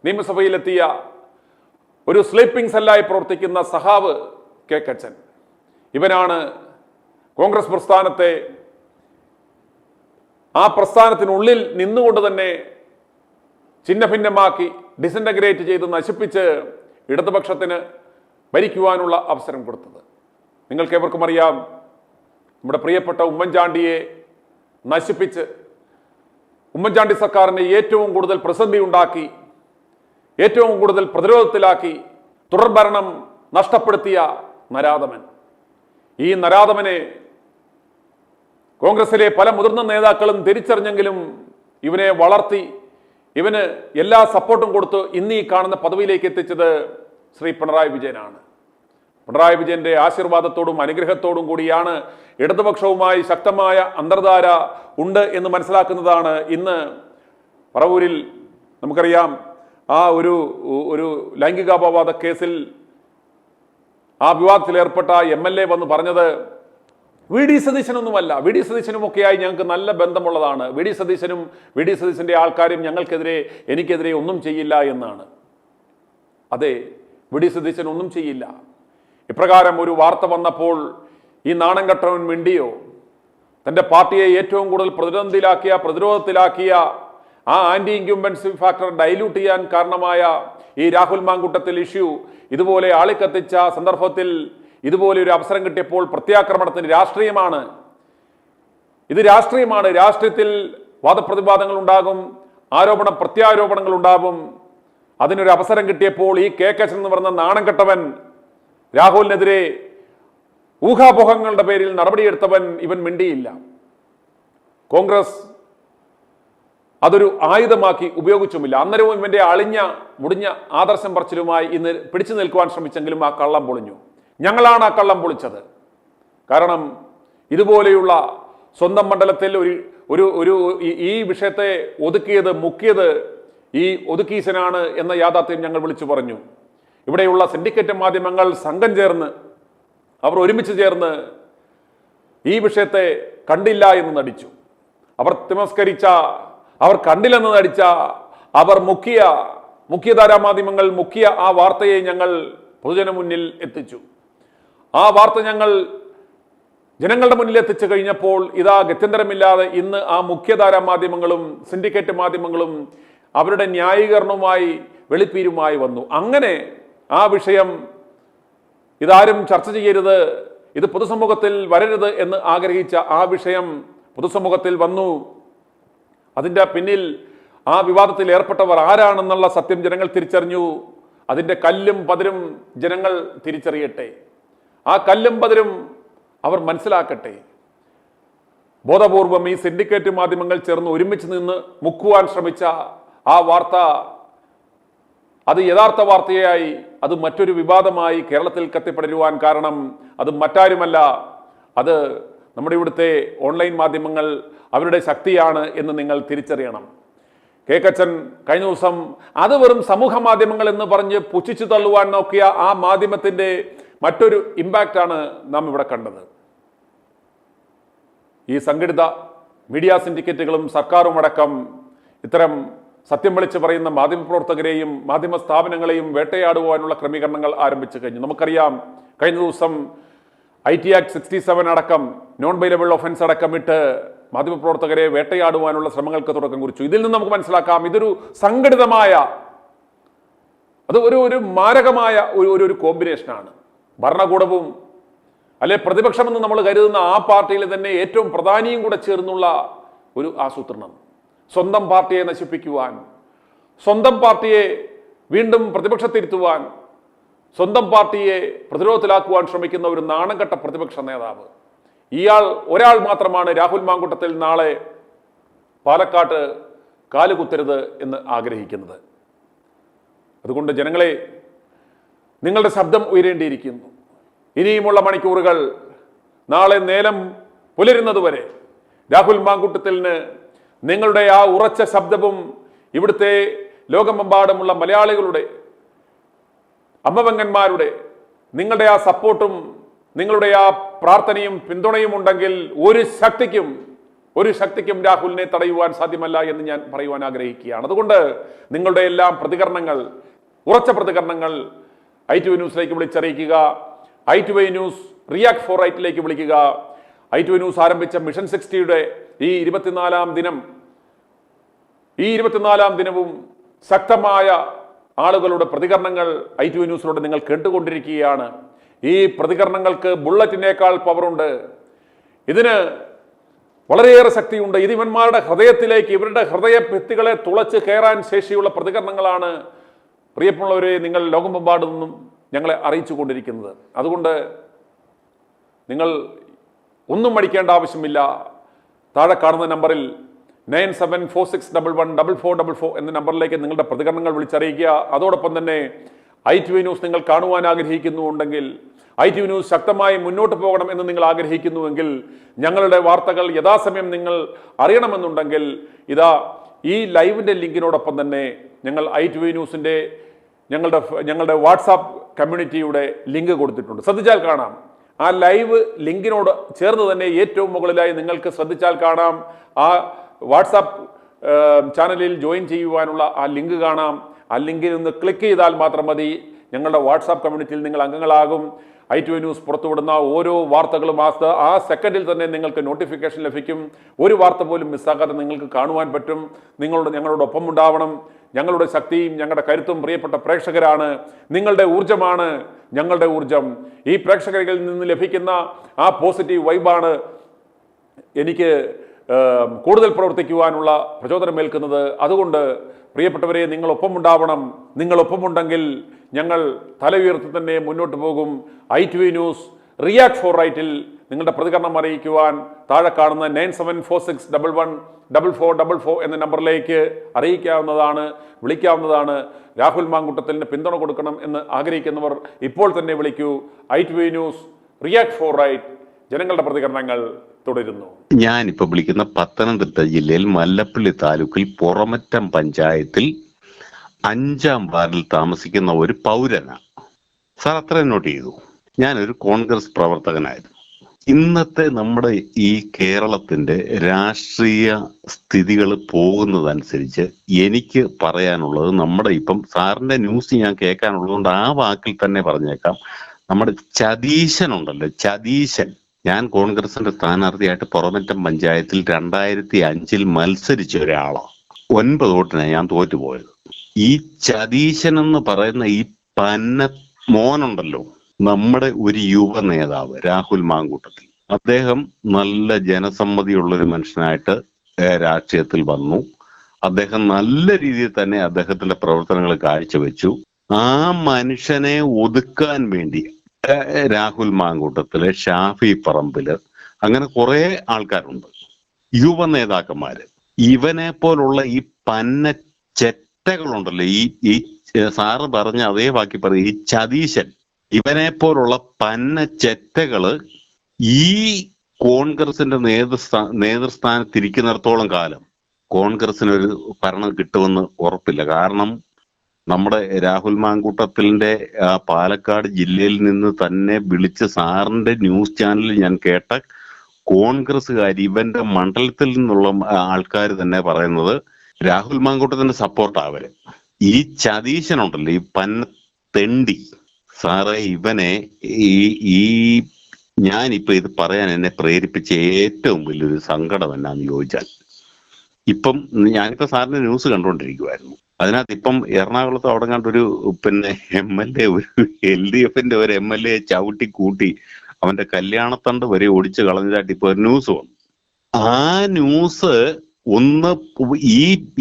നിയമസഭയിലെത്തിയ ഒരു സ്ലീപ്പിംഗ് സെല്ലായി പ്രവർത്തിക്കുന്ന സഹാവ് കേക്കച്ചൻ. ഇവനാണ് കോൺഗ്രസ് പ്രസ്ഥാനത്തെ ആ പ്രസ്ഥാനത്തിനുള്ളിൽ നിന്നുകൊണ്ട് തന്നെ ഛിന്നഭിന്നമാക്കി ഡിസിൻറ്റഗ്രേറ്റ് ചെയ്ത് നശിപ്പിച്ച് ഇടതുപക്ഷത്തിന് ഭരിക്കുവാനുള്ള അവസരം കൊടുത്തത്. നിങ്ങൾക്ക് ഏവർക്കും അറിയാം, നമ്മുടെ പ്രിയപ്പെട്ട ഉമ്മൻചാണ്ടിയെ നശിപ്പിച്ച് ഉമ്മൻചാണ്ടി സർക്കാരിനെ ഏറ്റവും കൂടുതൽ പ്രതിസന്ധി ഉണ്ടാക്കി, ഏറ്റവും കൂടുതൽ പ്രതിരോധത്തിലാക്കി, തുടർഭരണം നഷ്ടപ്പെടുത്തിയ നരാധമൻ. ഈ നരാധമനെ കോൺഗ്രസിലെ പല മുതിർന്ന നേതാക്കളും തിരിച്ചറിഞ്ഞെങ്കിലും ഇവനെ വളർത്തി, ഇവന് എല്ലാ സപ്പോർട്ടും കൊടുത്ത് ഇന്ന് ഈ കാണുന്ന പദവിയിലേക്ക് എത്തിച്ചത് ശ്രീ പിണറായി വിജയനാണ്. പിണറായി വിജയന്റെ ആശീർവാദത്തോടും അനുഗ്രഹത്തോടും കൂടിയാണ് ഇടതുപക്ഷവുമായി ശക്തമായ അന്തർധാര ഉണ്ട് എന്ന് മനസ്സിലാക്കുന്നതാണ് ഇന്ന് പറവൂരിൽ നമുക്കറിയാം ആ ഒരു ലൈംഗികാപവാദ കേസിൽ ആ വിവാദത്തിലേർപ്പെട്ട MLA വന്ന് പറഞ്ഞത് VD സതീശനൊന്നുമല്ല, VD സതീശനുമൊക്കെയായി ഞങ്ങൾക്ക് നല്ല ബന്ധമുള്ളതാണ്, VD സതീശന്റെ ആൾക്കാരും എനിക്കെതിരെ ഒന്നും ചെയ്യില്ല എന്നാണ്. അതെ, VD സതീശൻ ഒന്നും ചെയ്യില്ല. ഇപ്രകാരം ഒരു വാർത്ത വന്നപ്പോൾ ഈ നാണം കെട്ടവൻ മിണ്ടിയോ? തൻ്റെ പാർട്ടിയെ ഏറ്റവും കൂടുതൽ പ്രതിരോധത്തിലാക്കിയ ആ ആന്റി ഇൻക്യുംബൻസി ഫാക്ടർ ഡൈല്യൂട്ട് ചെയ്യാൻ കാരണമായ ഈ രാഹുൽ മാങ്കൂട്ടത്തിൽ ഇഷ്യൂ ഇതുപോലെ ആളിക്കത്തിച്ച സന്ദർഭത്തിൽ ഇതുപോലെ ഒരു അവസരം കിട്ടിയപ്പോൾ പ്രത്യാക്രമണത്തിന് രാഷ്ട്രീയമാണ്. രാഷ്ട്രീയത്തിൽ വാദപ്രതിവാദങ്ങൾ ഉണ്ടാകും, പ്രത്യാരോപണങ്ങൾ ഉണ്ടാകും. അതിനൊരു അവസരം കിട്ടിയപ്പോൾ ഈ കേക്കച്ചൻ എന്ന് പറഞ്ഞ നാണം കെട്ടവൻ, രാഹുലിനെതിരെ ഊഹാപോഹങ്ങളുടെ പേരിൽ നടപടിയെടുത്തവൻ ഇവൻ മിണ്ടിയില്ല. കോൺഗ്രസ് അതൊരു ആയുധമാക്കി ഉപയോഗിച്ചുമില്ല. അന്നേരവും ഇവന്റെ അളിഞ്ഞ മുടിഞ്ഞ ആദർശം പറച്ചിലുമായി ഇന്ന് പിടിച്ചു നിൽക്കുവാൻ ശ്രമിച്ചെങ്കിലും ആ കള്ളം പൊളിഞ്ഞു. ഞങ്ങളാണ് ആ കള്ളം പൊളിച്ചത്. കാരണം ഇതുപോലെയുള്ള സ്വന്തം മണ്ഡലത്തിൽ ഒരു ഈ വിഷയത്തെ മുക്കിയത് ഈ ഒതുക്കീശനാണ് എന്ന യാഥാർത്ഥ്യം ഞങ്ങൾ വിളിച്ചു പറഞ്ഞു. ഇവിടെയുള്ള സിൻഡിക്കേറ്റ് മാധ്യമങ്ങൾ സംഘം ചേർന്ന്, അവർ ഒരുമിച്ച് ചേർന്ന് ഈ വിഷയത്തെ കണ്ടില്ല എന്ന് നടിച്ചു. അവർ തിമസ്കരിച്ച, അവർ കണ്ടില്ലെന്ന് നടിച്ച, അവർ മുഖ്യധാരാ മാധ്യമങ്ങൾ മുക്കിയ ആ വാർത്തയെ ഞങ്ങൾ പൊതുജന മുന്നിൽ എത്തിച്ചു. ആ വാർത്ത ഞങ്ങൾ ജനങ്ങളുടെ മുന്നിൽ എത്തിച്ചു കഴിഞ്ഞപ്പോൾ ഇതാ ഗത്യന്തരമില്ലാതെ ഇന്ന് ആ മുഖ്യധാരാ മാധ്യമങ്ങളും സിൻഡിക്കേറ്റ് മാധ്യമങ്ങളും അവരുടെ ന്യായീകരണവുമായി വെളിപ്പീരുമായി വന്നു. അങ്ങനെ ആ വിഷയം ഇതാരും ചർച്ച ചെയ്യരുത്, ഇത് പൊതുസമൂഹത്തിൽ വരരുത് എന്ന് ആഗ്രഹിച്ച ആ വിഷയം പൊതുസമൂഹത്തിൽ വന്നു. അതിൻ്റെ പിന്നിൽ ആ വിവാദത്തിൽ ഏർപ്പെട്ടവർ ആരാണെന്നുള്ള സത്യം ജനങ്ങൾ തിരിച്ചറിഞ്ഞു. അതിൻ്റെ കല്ലും പതിരും ജനങ്ങൾ തിരിച്ചറിയട്ടെ. ആ കല്ലും പതിരും അവർ മനസ്സിലാക്കട്ടെ. ബോധപൂർവം ഈ സിൻഡിക്കേറ്റ് മാധ്യമങ്ങൾ ചേർന്ന് ഒരുമിച്ച് നിന്ന് മുക്കുവാൻ ശ്രമിച്ച ആ വാർത്ത, അത് യഥാർത്ഥ വാർത്തയായി, അത് മറ്റൊരു വിവാദമായി കേരളത്തിൽ കത്തിപ്പടരുവാൻ കാരണം അത് മറ്റാരുമല്ല, അത് നമ്മുടെ ഇവിടുത്തെ ഓൺലൈൻ മാധ്യമങ്ങൾ, അവരുടെ ശക്തിയാണ് എന്ന് നിങ്ങൾ തിരിച്ചറിയണം. കേക്കച്ചൻ കഴിഞ്ഞ ദിവസം അത് വെറും സമൂഹ മാധ്യമങ്ങൾ എന്ന് പറഞ്ഞ് പുച്ഛിച്ചു തള്ളുവാൻ നോക്കിയ ആ മാധ്യമത്തിന്റെ മറ്റൊരു ഇമ്പാക്റ്റാണ് നാം ഇവിടെ കണ്ടത്. ഈ സംഘടിത മീഡിയ സിൻഡിക്കേറ്റുകളും സർക്കാരും അടക്കം ഇത്തരം സത്യം വിളിച്ച് പറയുന്ന മാധ്യമപ്രവർത്തകരെയും മാധ്യമ സ്ഥാപനങ്ങളെയും വേട്ടയാടുവാനുള്ള ക്രമീകരണങ്ങൾ ആരംഭിച്ചു കഴിഞ്ഞു. നമുക്കറിയാം, കഴിഞ്ഞ ദിവസം IT Act 67 അടക്കം നോൺ ബെയിലബിൾ ഒഫൻസ് അടക്കമിട്ട് മാധ്യമപ്രവർത്തകരെ വേട്ടയാടുവാനുള്ള ശ്രമങ്ങൾക്ക് തുടക്കം കുറിച്ചു. ഇതിൽ നിന്ന് നമുക്ക് മനസ്സിലാക്കാം, ഇതൊരു സംഘടിതമായ, അത് ഒരു മാരകമായ ഒരു കോമ്പിനേഷനാണ്. ഭരണകൂടവും അല്ലെ പ്രതിപക്ഷമെന്ന് നമ്മൾ കരുതുന്ന ആ പാർട്ടിയിൽ തന്നെ ഏറ്റവും പ്രധാനിയും കൂടെ ചേർന്നുള്ള ഒരു ആസൂത്രണം. സ്വന്തം പാർട്ടിയെ നശിപ്പിക്കുവാൻ, സ്വന്തം പാർട്ടിയെ വീണ്ടും പ്രതിപക്ഷത്തിരുത്തുവാൻ, സ്വന്തം പാർട്ടിയെ പ്രതിരോധത്തിലാക്കുവാൻ ശ്രമിക്കുന്ന ഒരു നാണംകെട്ട പ്രതിപക്ഷ നേതാവ്. ഒരാൾ മാത്രമാണ് രാഹുൽ മാങ്കൂട്ടത്തിൽ നാളെ പാലക്കാട്ട് കാലുകുത്തരുത് എന്ന് ആഗ്രഹിക്കുന്നത്. അതുകൊണ്ട് ജനങ്ങളെ, നിങ്ങളുടെ ശബ്ദം ഉയരേണ്ടിയിരിക്കുന്നു. ഇനിയുമുള്ള മണിക്കൂറുകൾ, നാളെ നേരം പുലരുന്നതുവരെ രാഹുൽ മാങ്കൂട്ടത്തിന് നിങ്ങളുടെ ആ ഉറച്ച ശബ്ദവും ഇവിടുത്തെ ലോകമെമ്പാടുമുള്ള മലയാളികളുടെ അമ്മവങ്ങന്മാരുടെ നിങ്ങളുടെ ആ സപ്പോർട്ടും നിങ്ങളുടെ ആ പ്രാർത്ഥനയും പിന്തുണയും ഉണ്ടെങ്കിൽ ഒരു ശക്തിക്കും രാഹുലിനെ തടയുവാൻ സാധ്യമല്ല എന്ന് ഞാൻ പറയുവാൻ ആഗ്രഹിക്കുകയാണ്. അതുകൊണ്ട് നിങ്ങളുടെ എല്ലാം പ്രതികരണങ്ങൾ, ഉറച്ച പ്രതികരണങ്ങൾ i2 ന്യൂസിലേക്ക് വിളിച്ചറിയിക്കുക. i2 ന്യൂസ് റിയാക്ട് ഫോർ റൈറ്റിലേക്ക് വിളിക്കുക. i2 ന്യൂസ് ആരംഭിച്ച മിഷൻ 60യുടെ ഈ 24 ദിനവും ശക്തമായ ആളുകളുടെ പ്രതികരണങ്ങൾ i2 ന്യൂസിലൂടെ നിങ്ങൾ കേട്ടുകൊണ്ടിരിക്കുകയാണ്. ഈ പ്രതികരണങ്ങൾക്ക് ബുള്ളറ്റിനേക്കാൾ പവറുണ്ട്. ഇതിന് വളരെയേറെ ശക്തിയുണ്ട്. ഇത് ഇവന്മാരുടെ ഹൃദയത്തിലേക്ക്, ഇവരുടെ ഹൃദയ ഭിത്തികളെ തുളച്ച് കയറാൻ ശേഷിയുള്ള പ്രതികരണങ്ങളാണ് പ്രിയമുള്ളവരെ നിങ്ങൾ ലോകമെമ്പാടും നിന്നും ഞങ്ങളെ അറിയിച്ചു കൊണ്ടിരിക്കുന്നത്. അതുകൊണ്ട് നിങ്ങൾ ഒന്നും മടിക്കേണ്ട ആവശ്യമില്ല. താഴെ കാണുന്ന നമ്പറിൽ 9746114444 എന്ന നമ്പറിലേക്ക് നിങ്ങളുടെ പ്രതികരണങ്ങൾ വിളിച്ചറിയിക്കുക. അതോടൊപ്പം തന്നെ i2 ന്യൂസ് നിങ്ങൾ കാണുവാൻ ആഗ്രഹിക്കുന്നുണ്ടെങ്കിൽ, i2 ന്യൂസ് ശക്തമായി മുന്നോട്ട് പോകണം എന്ന് നിങ്ങൾ ആഗ്രഹിക്കുന്നുവെങ്കിൽ, ഞങ്ങളുടെ വാർത്തകൾ യഥാസമയം നിങ്ങൾ അറിയണമെന്നുണ്ടെങ്കിൽ, ഇതാ ഈ ലൈവിൻ്റെ ലിങ്കിനോടൊപ്പം തന്നെ ഞങ്ങൾ i2 ന്യൂസിൻ്റെ ഞങ്ങളുടെ വാട്സാപ്പ് കമ്മ്യൂണിറ്റിയുടെ ലിങ്ക് കൊടുത്തിട്ടുണ്ട്. ശ്രദ്ധിച്ചാൽ കാണാം. ആ ലൈവ് ലിങ്കിനോട് ചേർന്ന് തന്നെ ഏറ്റവും മുകളിലായി നിങ്ങൾക്ക് ശ്രദ്ധിച്ചാൽ കാണാം, ആ വാട്സാപ്പ് ചാനലിൽ ജോയിൻ ചെയ്യുവാനുള്ള ആ ലിങ്ക് കാണാം. ആ ലിങ്കിൽ നിന്ന് ക്ലിക്ക് ചെയ്താൽ മാത്രം മതി, ഞങ്ങളുടെ വാട്സാപ്പ് കമ്മ്യൂണിറ്റിയിൽ നിങ്ങൾ അംഗങ്ങളാകും. i2 ന്യൂസ് പുറത്തുവിടുന്ന ഓരോ വാർത്തകളും ആ സെക്കൻഡിൽ തന്നെ നിങ്ങൾക്ക് നോട്ടിഫിക്കേഷൻ ലഭിക്കും. ഒരു വാർത്ത പോലും മിസ്സാക്കാതെ നിങ്ങൾക്ക് കാണുവാൻ പറ്റും. ഞങ്ങളോടൊപ്പം ഉണ്ടാവണം. ഞങ്ങളുടെ ശക്തിയും ഞങ്ങളുടെ കരുത്തും പ്രിയപ്പെട്ട പ്രേക്ഷകരാണ്. നിങ്ങളുടെ ഊർജ്ജമാണ് ഞങ്ങളുടെ ഊർജ്ജം. ഈ പ്രേക്ഷകരിൽ നിന്ന് ലഭിക്കുന്ന ആ പോസിറ്റീവ് വൈബാണ് എനിക്ക് കൂടുതൽ പ്രവർത്തിക്കുവാനുള്ള പ്രചോദനമേൽക്കുന്നത്. അതുകൊണ്ട് പ്രിയപ്പെട്ടവരെ, നിങ്ങളൊപ്പമുണ്ടാവണം. നിങ്ങളൊപ്പമുണ്ടെങ്കിൽ ഞങ്ങൾ തല ഉയർത്തി തന്നെ മുന്നോട്ട് പോകും. ITV ന്യൂസ് റിയാക്ട് ഫോർ റൈറ്റിൽ നിങ്ങളുടെ പ്രതികരണം അറിയിക്കുവാൻ താഴെ കാണുന്ന 9746114444 എന്ന നമ്പറിലേക്ക് അറിയിക്കാവുന്നതാണ്, വിളിക്കാവുന്നതാണ്. രാഹുൽ മാങ്കൂട്ടത്തിന് പിന്തുണ കൊടുക്കണം എന്ന് ആഗ്രഹിക്കുന്നവർ ഇപ്പോൾ തന്നെ വിളിക്കൂ. ITV news react for right, ജനങ്ങളുടെ പ്രതികരണങ്ങൾ തുടരുന്നു. ഞാനിപ്പോ വിളിക്കുന്ന പത്തനംതിട്ട ജില്ലയിൽ മല്ലപ്പള്ളി താലൂക്കിൽ പുറമറ്റം പഞ്ചായത്തിൽ 5-ാം വാർഡിൽ താമസിക്കുന്ന ഒരു പൗരനാണ്. സാർ അത്ര നോട്ട് ചെയ്തു. ഞാനൊരു കോൺഗ്രസ് പ്രവർത്തകനായിരുന്നു. ഇന്നത്തെ നമ്മുടെ ഈ കേരളത്തിന്റെ രാഷ്ട്രീയ സ്ഥിതികൾ പോകുന്നതനുസരിച്ച് എനിക്ക് പറയാനുള്ളത്, നമ്മുടെ ഇപ്പം സാറിന്റെ ന്യൂസ് ഞാൻ കേൾക്കാനുള്ളതുകൊണ്ട് ആ വാക്കിൽ തന്നെ പറഞ്ഞേക്കാം. നമ്മുടെ ചതീശനുണ്ടല്ലോ, ചതീശൻ, ഞാൻ കോൺഗ്രസിന്റെ സ്ഥാനാർത്ഥിയായിട്ട് പുറമറ്റം പഞ്ചായത്തിൽ 2005 മത്സരിച്ച ഒരാളാണ്. 9 വോട്ടിനാണ് ഞാൻ തോറ്റുപോയത്. ഈ ചതീശൻ എന്ന് പറയുന്ന ഈ പന്ന മോനുണ്ടല്ലോ, നമ്മുടെ ഒരു യുവ നേതാവ് രാഹുൽ മാങ്കൂട്ടത്തിൽ, അദ്ദേഹം നല്ല ജനസമ്മതിയുള്ളൊരു മനുഷ്യനായിട്ട് രാഷ്ട്രീയത്തിൽ വന്നു. അദ്ദേഹം നല്ല രീതിയിൽ തന്നെ അദ്ദേഹത്തിന്റെ പ്രവർത്തനങ്ങൾ കാഴ്ചവെച്ചു. ആ മനുഷ്യനെ ഒതുക്കാൻ വേണ്ടി രാഹുൽ മാങ്കൂട്ടത്തില്, ഷാഫി പറമ്പില്, അങ്ങനെ കുറെ ആൾക്കാരുണ്ട്, യുവ നേതാക്കന്മാര്. ഇവനെ പോലുള്ള ഈ പന്ന ചെറ്റകളുണ്ടല്ലോ, ഈ സാറ് പറഞ്ഞ അതേ വാക്കി പറയും, ഈ ചതീശൻ, ഇവനെ പോലുള്ള പന്ന ചെറ്റകള് ഈ കോൺഗ്രസിന്റെ നേതൃസ്ഥാനത്തിരിക്കുന്നിടത്തോളം കാലം കോൺഗ്രസിനൊരു ഭരണം കിട്ടുമെന്ന് ഉറപ്പില്ല. കാരണം നമ്മുടെ രാഹുൽ മാങ്കൂട്ടത്തിന്റെ പാലക്കാട് ജില്ലയിൽ നിന്ന് തന്നെ വിളിച്ച് സാറിന്റെ ന്യൂസ് ചാനലിൽ ഞാൻ കേട്ട കോൺഗ്രസ്സുകാർ, ഇവന്റെ മണ്ഡലത്തിൽ നിന്നുള്ള ആൾക്കാർ തന്നെ പറയുന്നത് രാഹുൽ മാങ്കൂട്ടത്തിന്റെ സപ്പോർട്ടാവര്. ഈ ചതീശനുണ്ടല്ലോ, ഈ പന്ന തെണ്ടി, സാറേ ഇവനെ ഈ ഞാനിപ്പോ ഇത് പറയാൻ എന്നെ പ്രേരിപ്പിച്ച ഏറ്റവും വലിയൊരു സങ്കടം എന്നാന്ന് ചോദിച്ചാൽ, ഇപ്പം ഞാനിപ്പോ സാറിന്റെ ന്യൂസ് കണ്ടുകൊണ്ടിരിക്കുവായിരുന്നു. അതിനകത്ത് ഇപ്പം എറണാകുളത്ത് അവിടെ കണ്ടൊരു MLA, ഒരു LDFന്റെ ഒരു MLA ചവിട്ടി കൂട്ടി അവന്റെ കല്യാണത്തണ്ട് വരെ ഒടിച്ചു കളഞ്ഞതായിട്ട് ഇപ്പൊ ഒരു ന്യൂസ് വന്നു. ആ ന്യൂസ് ഒന്ന്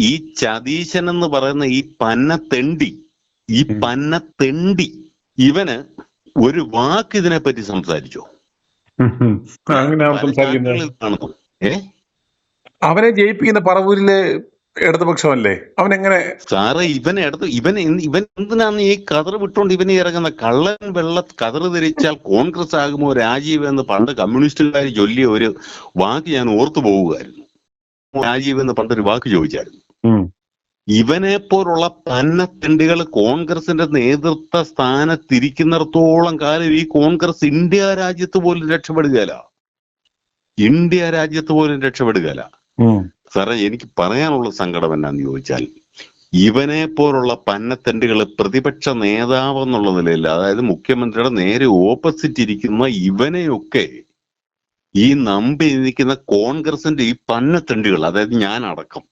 ഈ ചതീശൻ എന്ന് പറയുന്ന ഈ പന്ന തെണ്ടി ഇവന് ഒരു വാക്ക് ഇതിനെപ്പറ്റി സംസാരിച്ചോ? അവനെ ജയിപ്പിക്കുന്ന പറവൂരിലെ ഇടതുപക്ഷമല്ലേ, അവൻ എങ്ങനെ? സാറേ ഇവൻ എന്തിനാന്ന് ഈ കതറ് വിട്ടോണ്ട് ഇവന് ഇറങ്ങുന്ന? കള്ളൻ കതറ് ധരിച്ചാൽ കോൺഗ്രസ് ആകുമോ രാജീവ് എന്ന് പണ്ട് കമ്മ്യൂണിസ്റ്റുകാർ ചൊല്ലിയ ഒരു വാക്ക് ഞാൻ ഓർത്തു പോവുകയായിരുന്നു. രാജീവ് എന്ന് പണ്ടൊരു വാക്ക് ചോദിച്ചായിരുന്നു. ഇവനെ പോലുള്ള പന്നത്തിണ്ടികൾ കോൺഗ്രസിന്റെ നേതൃത്വ സ്ഥാനത്തിരിക്കുന്നിടത്തോളം കാലം ഈ കോൺഗ്രസ് ഇന്ത്യ രാജ്യത്ത് പോലും രക്ഷപ്പെടുകയില്ല. സാറേ എനിക്ക് പറയാനുള്ള സങ്കടം എന്നാന്ന് ചോദിച്ചാൽ, ഇവനെ പോലുള്ള പന്നത്തണ്ടികൾ പ്രതിപക്ഷ നേതാവ് എന്നുള്ള നിലയിൽ, അതായത് മുഖ്യമന്ത്രിയുടെ നേരെ ഓപ്പോസിറ്റ് ഇരിക്കുന്ന ഇവനെയൊക്കെ ഈ നമ്പി നിൽക്കുന്ന കോൺഗ്രസിന്റെ ഈ പന്നത്തണ്ടികൾ, അതായത് ഞാൻ അടക്കം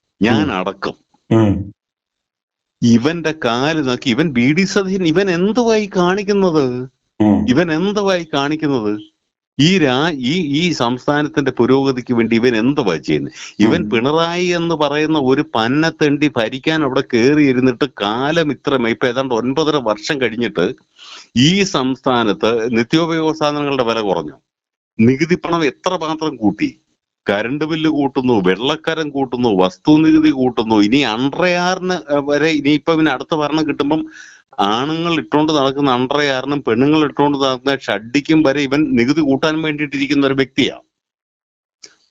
ഇവന്റെ കാല് നോക്കി, ഇവൻ BD സതീശൻ ഇവൻ എന്തുവായി കാണിക്കുന്നത്? ഈ സംസ്ഥാനത്തിന്റെ പുരോഗതിക്ക് വേണ്ടി ഇവൻ എന്തുവാ ചെയ്യുന്നത്? ഇവൻ പിണറായി എന്ന് പറയുന്ന ഒരു പന്നത്തെണ്ടി ഭരിക്കാൻ അവിടെ കയറി ഇരുന്നിട്ട് കാലം ഇത്രമേ ഇപ്പൊ ഏതാണ്ട് 9.5 വർഷം കഴിഞ്ഞിട്ട് ഈ സംസ്ഥാനത്ത് നിത്യോപയോഗ സാധനങ്ങളുടെ വില കുറഞ്ഞു. നികുതി പണം എത്ര മാത്രം കൂട്ടി? കരണ്ട് ബില്ല് കൂട്ടുന്നു, വെള്ളക്കരം കൂട്ടുന്നു, വസ്തുനികുതി കൂട്ടുന്നു. ഇനി അണ്ടർവെയറിന് വരെ ഇനിയിപ്പൊ അടുത്ത ഭരണം കിട്ടുമ്പം ആണുങ്ങൾ ഇട്ടുകൊണ്ട് നടക്കുന്ന അണ്ടർവെയറിനും പെണ്ണുങ്ങൾ ഇട്ടുകൊണ്ട് നടക്കുന്ന ഷഡ്ഡിക്കും വരെ ഇവൻ നികുതി കൂട്ടാൻ വേണ്ടിയിട്ടിരിക്കുന്ന ഒരു വ്യക്തിയാണ്.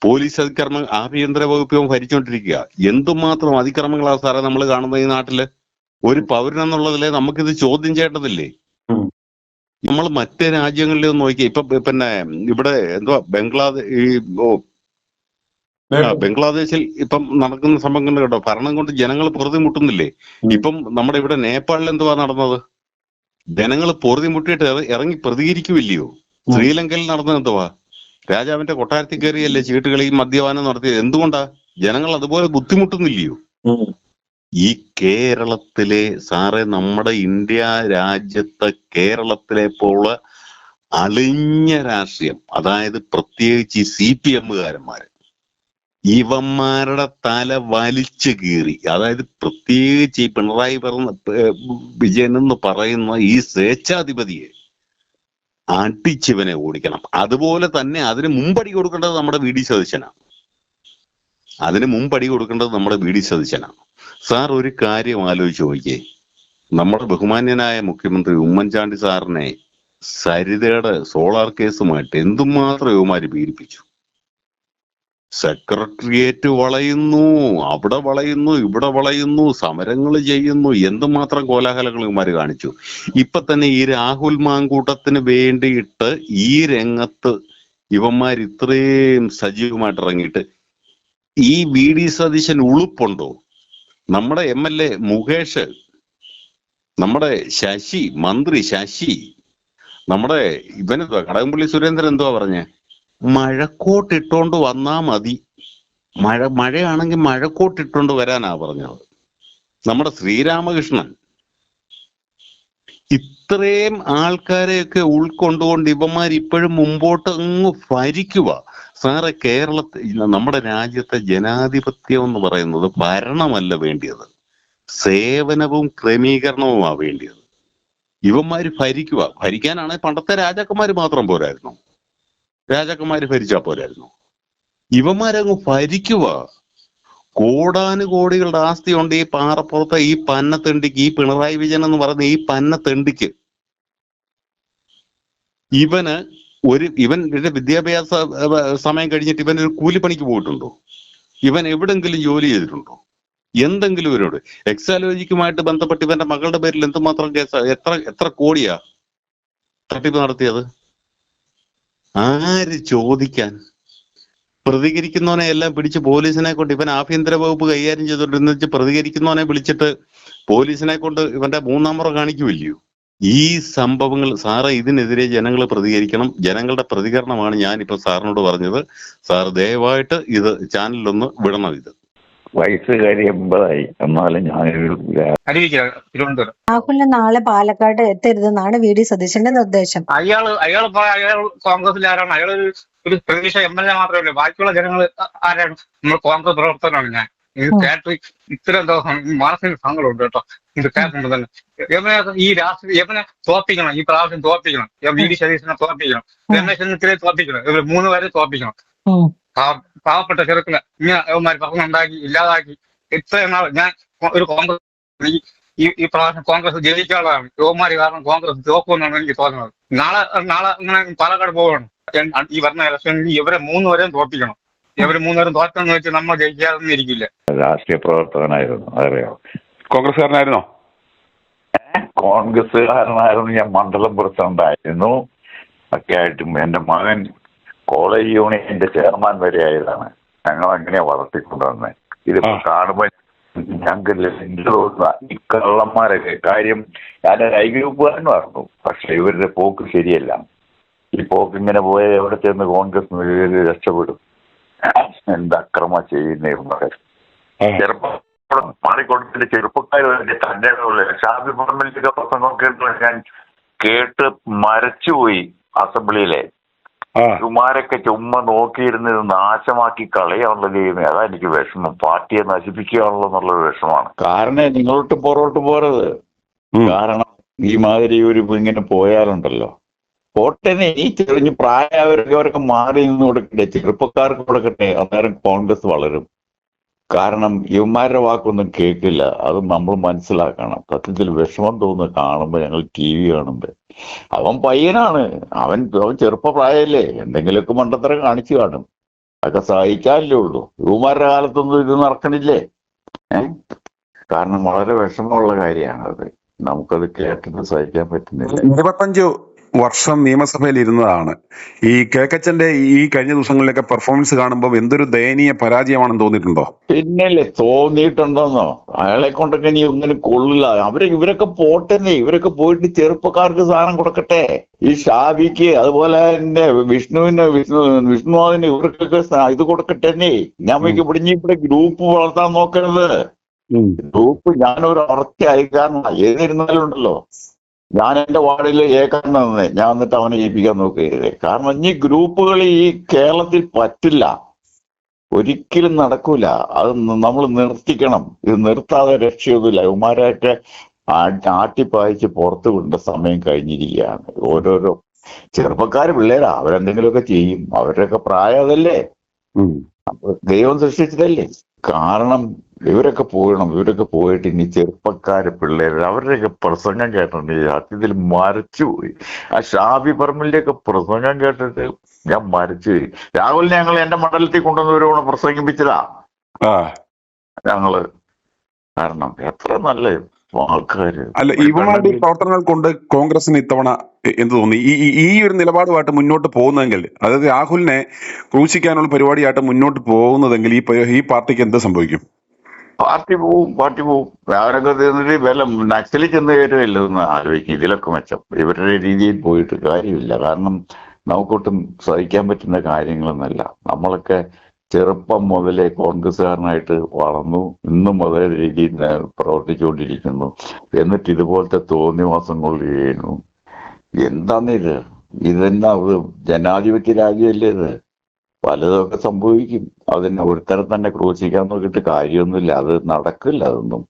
പോലീസ് അതിക്രമം, ആഭ്യന്തര വകുപ്പ് ഭരിച്ചുകൊണ്ടിരിക്കുക. എന്തുമാത്രം അതിക്രമങ്ങളാണ് സാറേ നമ്മൾ കാണുന്നത് ഈ നാട്ടില്? ഒരു പൗരനെന്നുള്ളതിലെ നമുക്കിത് ചോദ്യം ചെയ്യേണ്ടതില്ലേ? നമ്മൾ മറ്റ് രാജ്യങ്ങളിലും നോക്കി, ഇപ്പൊ ഇവിടെ ബംഗ്ലാദേശിൽ ഇപ്പം നടക്കുന്ന സംഭവങ്ങൾ കേട്ടോ, ഭരണം കൊണ്ട് ജനങ്ങൾ പൊറുതി മുട്ടുന്നില്ലേ? ഇപ്പം നമ്മുടെ ഇവിടെ നേപ്പാളിൽ എന്തുവാ നടന്നത്? ജനങ്ങൾ പൊറുതി മുട്ടിയിട്ട് ഇറങ്ങി പ്രതികരിക്കുമില്ലയോ? ശ്രീലങ്കയിൽ നടന്നത് എന്തുവാ? രാജാവിന്റെ കൊട്ടാരത്തിൽ കയറിയല്ലേ ചീട്ടുകളിയും മദ്യപാനം നടത്തിയത്? എന്തുകൊണ്ടാ? ജനങ്ങൾ അതുപോലെ ബുദ്ധിമുട്ടുന്നില്ലയോ? ഈ കേരളത്തിലെ സാറേ, നമ്മുടെ ഇന്ത്യ രാജ്യത്തെ കേരളത്തിലെ പോലെ അളിഞ്ഞ രാഷ്ട്രീയം, അതായത് പ്രത്യേകിച്ച് ഈ CPM-കാരന്മാര്, ഇവന്മാരുടെ തല വലിച്ചു കീറി, അതായത് പ്രത്യേകിച്ച് ഈ പിണറായി വിജയൻ എന്ന് പറയുന്ന ഈ സ്വേച്ഛാധിപതിയെ അടിച്ചിവനെ ഓടിക്കണം. അതുപോലെ തന്നെ അതിന് മുമ്പടി കൊടുക്കേണ്ടത് നമ്മുടെ വി ഡി സതീശനാണ്. സാർ ഒരു കാര്യം ആലോചിച്ച് നോക്കിയേ, നമ്മുടെ ബഹുമാന്യനായ മുഖ്യമന്ത്രി ഉമ്മൻചാണ്ടി സാറിനെ സരിതയുടെ സോളാർ കേസുമായിട്ട് എന്തുമാത്രം യുവമാര് പീഡിപ്പിച്ചു. സെക്രട്ടേറിയറ്റ് വളയുന്നു, അവിടെ വളയുന്നു, ഇവിടെ വളയുന്നു, സമരങ്ങൾ ചെയ്യുന്നു, എന്തുമാത്രം കോലാഹലങ്ങൾ ഇവന്മാര് കാണിച്ചു. ഇപ്പൊ തന്നെ ഈ രാഹുൽ മാങ്കൂട്ടത്തിന് വേണ്ടിയിട്ട് ഈ രംഗത്ത് ഇവന്മാർ ഇത്രയും സജീവമായിട്ട് ഇറങ്ങിയിട്ട് ഈ വി ഡി സതീശൻ ഉളുപ്പുണ്ടോ? നമ്മുടെ MLA മുകേഷ്, നമ്മുടെ ശശി, മന്ത്രി ശശി, നമ്മുടെ ഇവനെന്തുവാ കടകംപള്ളി സുരേന്ദ്രൻ എന്തുവാ പറഞ്ഞേ, മഴക്കോട്ടിട്ടോണ്ട് വന്നാ മതി, മഴയാണെങ്കിൽ മഴക്കോട്ടിട്ടോണ്ട് വരാനാ പറഞ്ഞത്. നമ്മുടെ ശ്രീരാമകൃഷ്ണൻ, ഇത്രയും ആൾക്കാരെയൊക്കെ ഉൾക്കൊണ്ടുകൊണ്ട് ഇവന്മാർ ഇപ്പോഴും മുമ്പോട്ട് അങ്ങ് ഭരിക്കുക. സാറെ, കേരളത്തിൽ നമ്മുടെ രാജ്യത്തെ ജനാധിപത്യം എന്ന് പറയുന്നത് ഭരണമല്ല വേണ്ടിയത്, സേവനവും ക്രമീകരണവുമാണ് വേണ്ടിയത്. ഇവന്മാര് ഭരിക്കുക. ഭരിക്കാനാണെങ്കിൽ പണ്ടത്തെ രാജാക്കന്മാര് മാത്രം പോരായിരുന്നു, രാജാക്കന്മാര് ഭരിച്ചാ പോരായിരുന്നു. ഇവന്മാരങ്ങ് ഭരിക്കുക. കോടാനുകോടികളുടെ ആസ്തിയുണ്ട് ഈ പാറപ്പുറത്തെ ഈ പന്നത്തെണ്ടിക്ക്, ഈ പിണറായി വിജയൻ എന്ന് പറയുന്ന ഈ പന്നത്തെണ്ടിക്ക്. ഇവന്റെ വിദ്യാഭ്യാസ സമയം കഴിഞ്ഞിട്ട് ഇവൻ ഒരു കൂലിപ്പണിക്ക് പോയിട്ടുണ്ടോ? ഇവൻ എവിടെങ്കിലും ജോലി ചെയ്തിട്ടുണ്ടോ? എന്തെങ്കിലും ഇവരോട് എക്സാലോജിക്കുമായിട്ട് ബന്ധപ്പെട്ട് ഇവന്റെ മകളുടെ പേരിൽ എന്തുമാത്രം കേസ്, എത്ര കോടിയാ തട്ടിപ്പ് നടത്തിയത്? ആര് ചോദിക്കാൻ? പ്രതികരിക്കുന്നവനെ എല്ലാം പിടിച്ച് പോലീസിനെ കൊണ്ട്, ഇവൻ ആഭ്യന്തര വകുപ്പ് കൈകാര്യം ചെയ്തോണ്ടിരുന്ന പ്രതികരിക്കുന്നവനെ വിളിച്ചിട്ട് പോലീസിനെ കൊണ്ട് ഇവന്റെ മൂന്നാം മുറ കാണിക്കുമല്ലയോ? ഈ സംഭവങ്ങൾ സാറ്, ഇതിനെതിരെ ജനങ്ങൾ പ്രതികരിക്കണം. ജനങ്ങളുടെ പ്രതികരണമാണ് ഞാനിപ്പോ സാറിനോട് പറഞ്ഞത്. സാർ ദയവായിട്ട് ഇത് ചാനലിലൊന്ന് വിടണം. ഇത് വയസ്സ് കാര്യം 80 എന്നാലും ഞാനൊരു തിരുവനന്തപുരം. രാഹുലിന് നാളെ പാലക്കാട് എത്തരുതെന്നാണ് വി ഡി സതീശന്റെ നിർദ്ദേശം. അയാൾ കോൺഗ്രസിലാരാണ്? അയാളൊരു പ്രതീക്ഷ MLA മാത്രമല്ല, ബാക്കിയുള്ള ജനങ്ങൾ ആരാണ്? നമ്മൾ കോൺഗ്രസ് പ്രവർത്തനമാണ്. ഞാൻ ഇത് കേട്ട് ഇത്രയും ദിവസം മനസ്സിന് സങ്കടമുണ്ട് കേട്ടോ. ഇത് കേൾക്കുമ്പോൾ തന്നെ ഈ രാഷ്ട്രീയ തോപ്പിക്കണം, ഈ പ്രാവശ്യം തോപ്പിക്കണം. വി ഡി സതീശനെ തോപ്പിക്കണം, രമേശ് ചെന്നിത്തലയെ തോപ്പിക്കണം, ഇവർ 3 പേരെ തോപ്പിക്കണം. പാവപ്പെട്ട ചെറുക്കിന് ഇങ്ങനെ പറഞ്ഞുണ്ടാക്കി ഇല്ലാതാക്കി ഇത്രയും നാൾ ഞാൻ ഒരു കോൺഗ്രസ് ഈ പ്രാവശ്യം കോൺഗ്രസ് ജയിക്കാനുള്ളതാണ്. യുവമാര് കാരണം കോൺഗ്രസ് തോക്കുമെന്നാണ് എനിക്ക് തോന്നുന്നത്. നാളെ ഇങ്ങനെ പാലക്കാട് പോകണം. ഈ പറഞ്ഞ ഇലക്ഷനിൽ ഇവരെ 3 പേരെയും തോപ്പിക്കണം. ഇവര് 3 പേരും തോറ്റെന്ന് വെച്ച് നമ്മൾ ജയിക്കാതൊന്നും ഇരിക്കില്ല. രാഷ്ട്രീയ പ്രവർത്തകനായിരുന്നു, അറിയാം. കോൺഗ്രസ്സുകാരനായിരുന്നോ? കോൺഗ്രസ്സുകാരനായിരുന്നു. ഞാൻ മണ്ഡലം പ്രസിഡന്റ് ആയിരുന്നു ഒക്കെ ആയിട്ടും. എന്റെ മകൻ കോളേജ് യൂണിയന്റെ ചെയർമാൻ വരെ ആയതാണ്. ഞങ്ങൾ അങ്ങനെയാ വളർത്തിക്കൊണ്ടുവന്നെ. ഇതിപ്പോ കാണുമ്പോ ഞങ്ങൾക്ക് ഈ കള്ളന്മാരൊക്കെ കാര്യം. ഞാനൊരു ഐഗ്രൂപ്പുകാരനായിരുന്നു, പക്ഷെ ഇവരുടെ പോക്ക് ശരിയല്ല. ഈ പോക്ക് ഇങ്ങനെ പോയ എവിടെ ചെന്ന് കോൺഗ്രസ് രക്ഷപ്പെടും. എന്ത് അക്രമ ചെയ്യുന്ന ചെറുപ്പം മാറിക്കൊടുത്തിട്ട് ചെറുപ്പക്കാർ തന്റെ ഷാഫി പറമ്പിലൊക്കെ പ്രസംഗമൊക്കെ ഞാൻ കേട്ട് മരച്ചുപോയി. അസംബ്ലിയിലെ കുമാരൊക്കെ ചുമ്മാ നോക്കിയിരുന്ന് നാശമാക്കി കളയാണല്ലോ ചെയ്യുന്നത്. അതാ എനിക്ക് വിഷമം. പാർട്ടിയെ നശിപ്പിക്കുകയാണല്ലോ എന്നുള്ളൊരു വിഷമമാണ്. കാരണം നിങ്ങളോട്ട് പുറകോട്ട് പോരത്. കാരണം ഈ മാതിരി ഒരു ഇങ്ങനെ പോയാലുണ്ടല്ലോ, പോട്ടെന്നെ ഈ ചെറിഞ്ഞ് പ്രായമായവരൊക്കെ മാറി നിന്ന് കൊടുക്കട്ടെ, ചെറുപ്പക്കാർക്ക് കൊടുക്കട്ടെ, അന്നേരം കോൺഗ്രസ് വളരും. കാരണം ഇവന്മാരുടെ വാക്കൊന്നും കേൾക്കില്ല. അത് നമ്മൾ മനസ്സിലാക്കണം. സത്യത്തിൽ വിഷമം തോന്നുന്നു കാണുമ്പോൾ. ഞങ്ങൾ TV കാണുമ്പോൾ അവൻ പയ്യനാണ്, അവൻ ചെറുപ്പപ്രായമല്ലേ, എന്തെങ്കിലുമൊക്കെ മണ്ടത്തരം കാണിച്ചു കാണും. അതൊക്കെ സഹിക്കാനല്ലേ ഉള്ളൂ. ഇവന്മാരുടെ കാലത്തൊന്നും ഇത് നടക്കണില്ലേ? കാരണം വളരെ വിഷമമുള്ള കാര്യമാണത്. നമുക്കത് കേട്ടിട്ട് സഹിക്കാൻ പറ്റുന്നില്ല. 25 വർഷം നിയമസഭയിൽ ഇരുന്നതാണ്. ഈ കേക്കച്ചന്റെ ഈ കഴിഞ്ഞ ദിവസങ്ങളിലൊക്കെ പെർഫോമൻസ് കാണുമ്പോൾ എന്തൊരു ദയനീയ പരാജയമാണെന്ന് തോന്നിയിട്ടുണ്ടോ? പിന്നല്ലേ തോന്നിയിട്ടുണ്ടോന്നോ? അയാളെ കൊണ്ടൊക്കെ ഇനി ഒന്നിനും കൊള്ളില്ല. ഇവരൊക്കെ പോട്ടെന്നെ. ഇവരൊക്കെ പോയിട്ട് ചെറുപ്പക്കാർക്ക് സാധനം കൊടുക്കട്ടെ. ഈ ഷാബിക്ക് അതുപോലെ തന്നെ വിഷ്ണുനാഥിന് ഇവർക്കൊക്കെ ഇത് കൊടുക്കട്ടെ. ഞമ്മക്ക് ഇവിടെ ഗ്രൂപ്പ് വളർത്താൻ നോക്കരുത്. ഗ്രൂപ്പ് ഞാനൊരു ഉറച്ച അയക്കാരനാ. ഏതിരുന്നാലും ഉണ്ടല്ലോ, ഞാൻ എന്റെ വാർഡിൽ ഏക്കാൻ തന്നെ ഞാൻ എന്നിട്ട് അവനെ ജയിപ്പിക്കാൻ നോക്കുകയത്. കാരണം ഈ ഗ്രൂപ്പുകൾ ഈ കേരളത്തിൽ പറ്റില്ല. ഒരിക്കലും നടക്കൂല. അത് നമ്മൾ നിർത്തിക്കണം. ഇത് നിർത്താതെ രക്ഷയൊന്നുമില്ല. ഇവന്മാരായിട്ട് ആട്ടിപ്പായിച്ച് പുറത്തു വിടേണ്ട സമയം കഴിഞ്ഞിരിക്കുകയാണ്. ഓരോരോ ചെറുപ്പക്കാര് പിള്ളേരാ, അവരെന്തെങ്കിലുമൊക്കെ ചെയ്യും. അവരുടെയൊക്കെ പ്രായം അതല്ലേ, അപ്പൊ ദൈവം സൃഷ്ടിച്ചതല്ലേ. കാരണം ഇവരൊക്കെ പോയിട്ട് ഇനി ചെറുപ്പക്കാര് പിള്ളേർ അവരുടെയൊക്കെ പ്രസംഗം കേട്ടിട്ടുണ്ട്. സത്യത്തിൽ മരച്ചുപോയി. ആ ഷാഫി പറമ്പിലിന്റെയൊക്കെ പ്രസംഗം കേട്ടിട്ട് ഞാൻ മരച്ചുപോയി. രാഹുലിനെ ഞങ്ങൾ എന്റെ മണ്ഡലത്തിൽ കൊണ്ടുവന്നവരോട് പ്രസംഗിപ്പിച്ചതാ ഞങ്ങള്. കാരണം എത്ര നല്ല ആൾക്കാര്. അല്ല, ഇവന്മാരുടെ ഈ പ്രവർത്തനങ്ങൾ കൊണ്ട് കോൺഗ്രസിന് ഇത്തവണ എന്ത് തോന്നി? ഈ ഒരു നിലപാടുമായിട്ട് മുന്നോട്ട് പോകുന്നതെങ്കിൽ, അതായത് രാഹുലിനെ ക്രൂശിക്കാനുള്ള പരിപാടിയായിട്ട് മുന്നോട്ട് പോകുന്നതെങ്കിൽ ഈ പാർട്ടിക്ക് എന്ത് സംഭവിക്കും? പാർട്ടി പോവും. അവരൊക്കെ തീർന്നിട്ട് വില നക്സലിൽ ചെന്ന് കയറുകയല്ലോ എന്ന് ആലോചിക്കും. ഇതിലൊക്കെ മെച്ചം ഇവരുടെ രീതിയിൽ പോയിട്ട് കാര്യമില്ല. കാരണം നമുക്കൊട്ടും സഹിക്കാൻ പറ്റുന്ന കാര്യങ്ങളൊന്നല്ല. നമ്മളൊക്കെ ചെറുപ്പം മുതലേ കോൺഗ്രസ്സുകാരനായിട്ട് വളർന്നു, ഇന്നും അതേ രീതിയിൽ പ്രവർത്തിച്ചുകൊണ്ടിരിക്കുന്നു. എന്നിട്ട് ഇതുപോലത്തെ തോന്നിവാസങ്ങൾ ചെയ്യുന്നു. എന്താന്നിത്? ഇതെന്നാ ജനാധിപത്യ രാജ്യമല്ലേ ഇത്? പലതൊക്കെ സംഭവിക്കും. അതിനെ ഒരുത്തരം തന്നെ ക്രൂശിക്കാൻ നോക്കിയിട്ട് കാര്യമൊന്നുമില്ല. അത് നടക്കില്ല അതൊന്നും.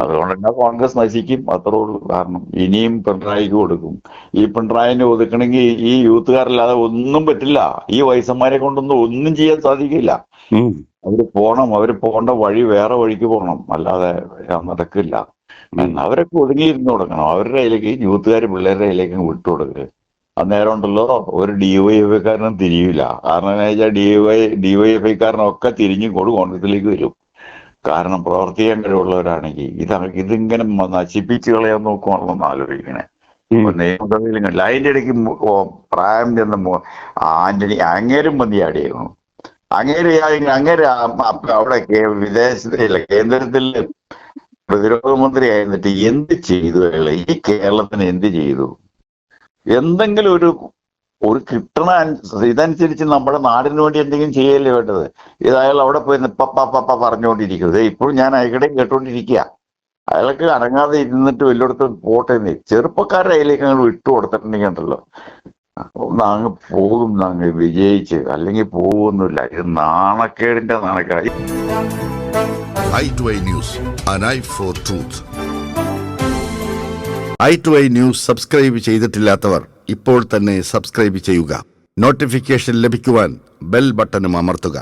അതുകൊണ്ട് തന്നെ കോൺഗ്രസ് നശിക്കും, അത്രേ ഉള്ളൂ. കാരണം ഇനിയും പിണറായിക്ക് കൊടുക്കും. ഈ പിണറായിനെ ഒതുക്കണമെങ്കിൽ ഈ യൂത്തുകാരല്ലാതെ ഒന്നും പറ്റില്ല. ഈ വയസ്സന്മാരെ കൊണ്ടൊന്നും ഒന്നും ചെയ്യാൻ സാധിക്കില്ല. അവര് പോകേണ്ട വഴി വേറെ വഴിക്ക് പോകണം, അല്ലാതെ നടക്കില്ല. അവരൊക്കെ ഒതുങ്ങിയിരുന്നു കൊടുക്കണം. അവരുടെ കയ്യിലേക്ക് യൂത്തുകാർ പിള്ളേരുടെ കയ്യിലേക്ക് വിട്ടുകൊടുക്കുക. അന്നേരം ഉണ്ടല്ലോ ഒരു DYFIക്കാരനും തിരിയില്ല. കാരണം എന്താ വെച്ചാൽ DYFIക്കാരനൊക്കെ തിരിഞ്ഞും കൂടി കോൺഗ്രസിലേക്ക് വരും. കാരണം പ്രവർത്തിക്കാൻ കഴിവുള്ളവരാണെങ്കിൽ ഇതിങ്ങനെ നശിപ്പിച്ച് കളയാൻ നോക്കുവാണെന്ന് ആലോചിക്കണേ. നിയമസഭയിലും കണ്ടില്ല. അതിന്റെ ഇടയ്ക്ക് പ്രായം ചെന്ന ആന്റണി അങ്ങേരും മതിയാടിയായിരുന്നു. അങ്ങേര് അവിടെ വിദേശത്തില്ല കേന്ദ്രത്തിൽ പ്രതിരോധ മന്ത്രി ആയിരുന്നിട്ട് എന്ത് ചെയ്തു അയാള്? ഈ കേരളത്തിന് എന്ത് ചെയ്തു? എന്തെങ്കിലും ഒരു കിട്ടണ ഇതനുസരിച്ച് നമ്മുടെ നാടിന് വേണ്ടി എന്തെങ്കിലും ചെയ്യല്ലേ വേണ്ടത്. ഇത് അയാൾ അവിടെ പോയി പപ്പ പറഞ്ഞുകൊണ്ടിരിക്കുന്നത്. ഇപ്പോഴും ഞാൻ അയാളുടെയും കേട്ടോണ്ടിരിക്കുക. അയാൾക്ക് അടങ്ങാതെ ഇരുന്നിട്ട് വല്ലോടത്തും പോട്ടെ. ചെറുപ്പക്കാരുടെ കയ്യിലേക്ക് അങ്ങ് വിട്ടു കൊടുത്തിട്ടുണ്ടെങ്കിൽ ഉണ്ടല്ലോ അങ്ങ് പോകും, അങ്ങ് വിജയിച്ച്. അല്ലെങ്കിൽ പോകുന്നില്ല. ഇത് നാണക്കേടിന്റെ നാണക്കേട്. i2i News, an eye for truth. i2i News subscribe ചെയ്തിട്ടില്ലാത്തവർ ഇപ്പോൾ തന്നെ സബ്സ്ക്രൈബ് ചെയ്യുക. നോട്ടിഫിക്കേഷൻ ലഭിക്കുവാൻ ബെൽ ബട്ടണും അമർത്തുക.